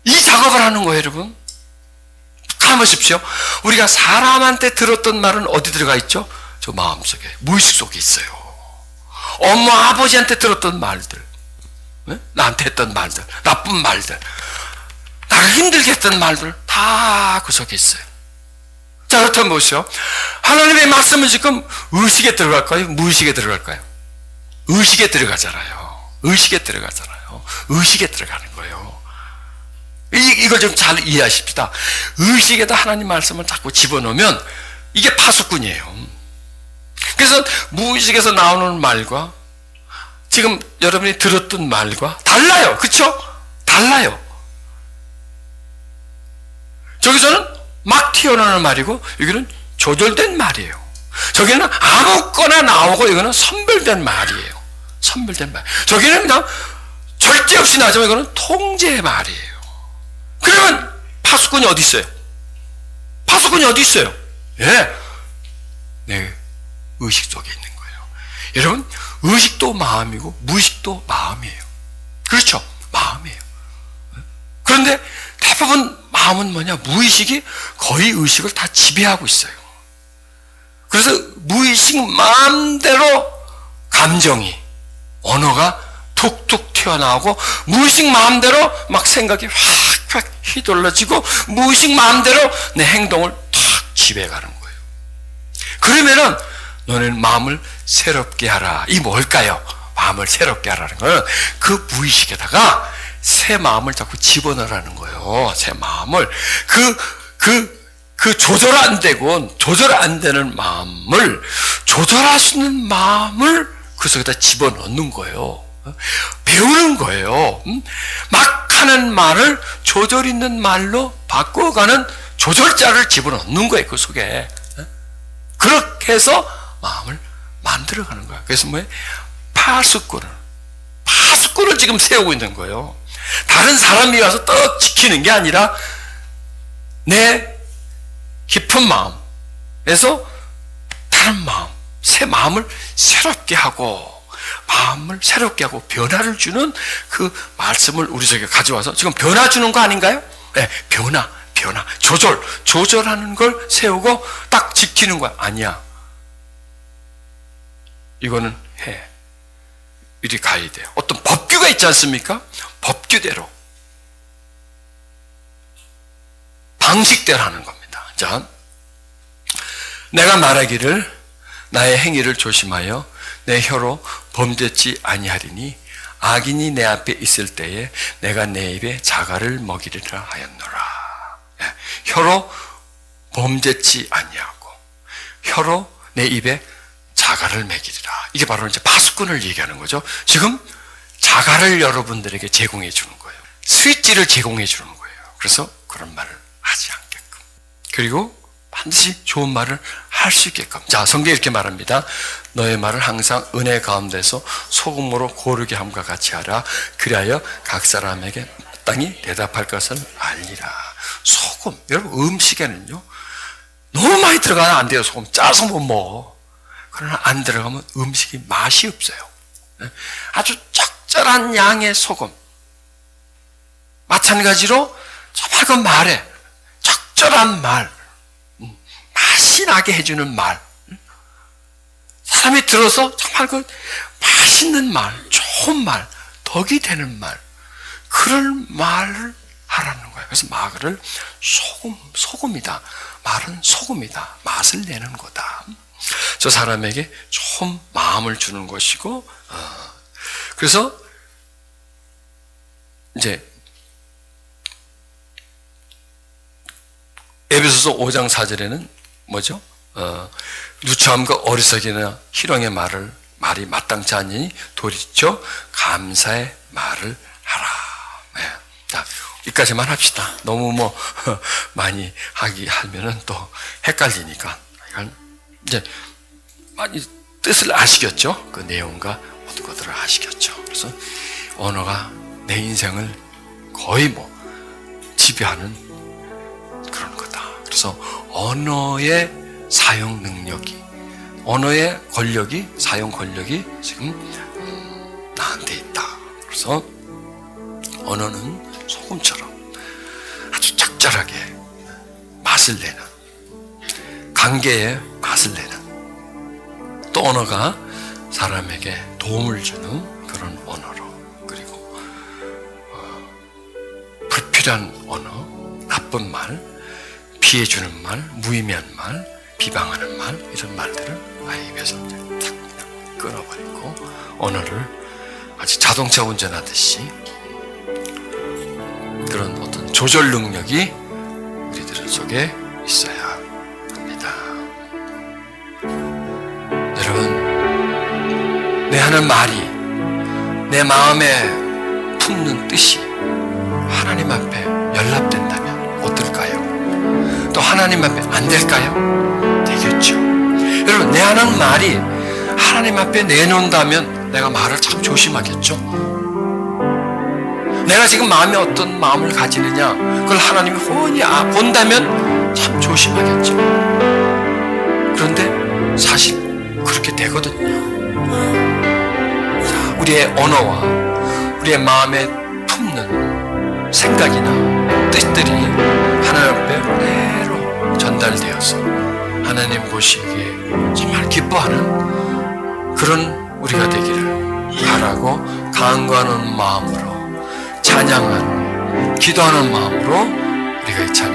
Speaker 1: 이 작업을 하는 거예요, 여러분. 가보십시오. 우리가 사람한테 들었던 말은 어디 들어가 있죠? 저 마음속에, 무의식 속에 있어요. 엄마, 아버지한테 들었던 말들, 네? 나한테 했던 말들, 나쁜 말들, 나를 힘들게 했던 말들 다 그 속에 있어요. 자, 그렇다면 보시오. 하나님의 말씀은 지금 의식에 들어갈까요? 무의식에 들어갈까요? 의식에 들어가잖아요. 의식에 들어가는 거예요. 이걸 좀 잘 이해하십시다. 의식에다 하나님 말씀을 자꾸 집어넣으면 이게 파수꾼이에요. 그래서 무의식에서 나오는 말과 지금 여러분이 들었던 말과 달라요. 그렇죠? 달라요. 저기서는 막 튀어나오는 말이고 여기는 조절된 말이에요. 저기는 아무거나 나오고 이거는 선별된 말이에요. 선별된 말. 저기는 그냥 절대 없이 나지만 이거는 통제의 말이에요. 그러면 파수꾼이 어디 있어요? 파수꾼이 어디 있어요? 예, 내 의식 속에 있는 거예요. 여러분, 의식도 마음이고 무의식도 마음이에요. 그렇죠? 마음이에요. 그런데 대부분 마음은 뭐냐? 무의식이 거의 의식을 다 지배하고 있어요. 그래서 무의식 마음대로 감정이, 언어가 툭툭 튀어나오고 무의식 마음대로 막 생각이 확확 휘둘러지고 무의식 마음대로 내 행동을 탁 지배해가는 거예요. 그러면은 너는 마음을 새롭게 하라. 이 뭘까요? 마음을 새롭게 하라는 거는 그 무의식에다가 새 마음을 자꾸 집어넣으라는 거예요. 새 마음을 그 조절 안 되고 조절 안 되는 마음을 조절할 수 있는 마음을 그 속에다 집어넣는 거예요. 배우는 거예요. 막 하는 말을 조절 있는 말로 바꿔가는 조절자를 집어넣는 거예요. 그 속에. 그렇게 해서 마음을 만들어가는 거예요. 그래서 뭐예요? 파수꾼을 지금 세우고 있는 거예요. 다른 사람이 와서 떡 지키는 게 아니라 내 깊은 마음에서 다른 마음, 새 마음을 새롭게 하고 마음을 새롭게 하고 변화를 주는 그 말씀을 우리 속에 가져와서 지금 변화 주는 거 아닌가요? 네, 변화, 조절하는 걸 세우고 딱 지키는 거야. 아니야. 이거는 해. 이리 가야 돼요. 어떤 법규가 있지 않습니까? 법규대로. 방식대로 하는 겁니다. 자, 내가 말하기를 나의 행위를 조심하여 내 혀로 범죄치 아니하리니 악인이 내 앞에 있을 때에 내가 내 입에 자갈을 먹이리라 하였노라. 예, 혀로 범죄치 아니하고 혀로 내 입에 자갈을 먹이리라. 이게 바로 이제 파수꾼을 얘기하는 거죠. 지금 자갈을 여러분들에게 제공해 주는 거예요. 스위치를 제공해 주는 거예요. 그래서 그런 말을 하지 않게끔. 그리고 반드시 좋은 말을 할 수 있게끔. 자, 성경이 이렇게 말합니다. 너의 말을 항상 은혜 가운데서 소금으로 고르게 함과 같이 하라. 그리하여 각 사람에게 마땅히 대답할 것을 알리라. 소금. 여러분, 음식에는요, 너무 많이 들어가면 안 돼요. 소금. 짜서 못 먹어. 그러나 안 들어가면 음식이 맛이 없어요. 아주 적절한 양의 소금. 마찬가지로 저 밝은 말에 적절한 말, 맛이 나게 해주는 말. 사람이 들어서 정말 그 맛있는 말, 좋은 말, 덕이 되는 말, 그런 말을 하라는 거예요. 그래서 말을 소금이다. 말은 소금이다. 맛을 내는 거다. 저 사람에게 좋은 마음을 주는 것이고, 그래서 이제 에베소서 5장 4절에는 뭐죠? 누추함과 어리석이나 희롱의 말이 마땅치 않으니 도리쳐 감사의 말을 하라. 네. 자, 여기까지만 합시다. 너무 많이 하면은 또 헷갈리니까. 이제 많이 뜻을 아시겠죠? 그 내용과 모든 것들을 아시겠죠? 그래서 언어가 내 인생을 거의 지배하는 그런 거다. 그래서 언어의 사용 능력이, 언어의 권력이, 사용 권력이 지금 나한테 있다. 그래서 언어는 소금처럼 아주 적절하게 맛을 내는, 관계에 맛을 내는, 또 언어가 사람에게 도움을 주는 그런 언어로, 그리고 불필요한 언어, 나쁜 말, 피해주는 말, 무의미한 말, 비방하는 말, 이런 말들을 아예 입에서 탁 그냥 끊어버리고 언어를 마치 자동차 운전하듯이 그런 어떤 조절 능력이 우리들 속에 있어야 합니다. 내 하는 말이, 내 마음에 품는 뜻이 하나님 앞에 연락된다면 어떨까요? 또 하나님 앞에 안 될까요? 되겠죠. 여러분, 내 하는 말이 하나님 앞에 내놓는다면 내가 말을 참 조심하겠죠. 내가 지금 마음에 어떤 마음을 가지느냐, 그걸 하나님이 훤히 본다면 참 조심하겠죠. 그런데 사실 그렇게 되거든요. 자, 우리의 언어와 우리의 마음에 품는 생각이나 뜻들이 하나님 앞에 그대로 전달되어서 하나님 보시기에 정말 기뻐하는 그런 우리가 되기를 바라고, 간구하는 마음으로, 찬양하는, 기도하는 마음으로 우리가 이 찬양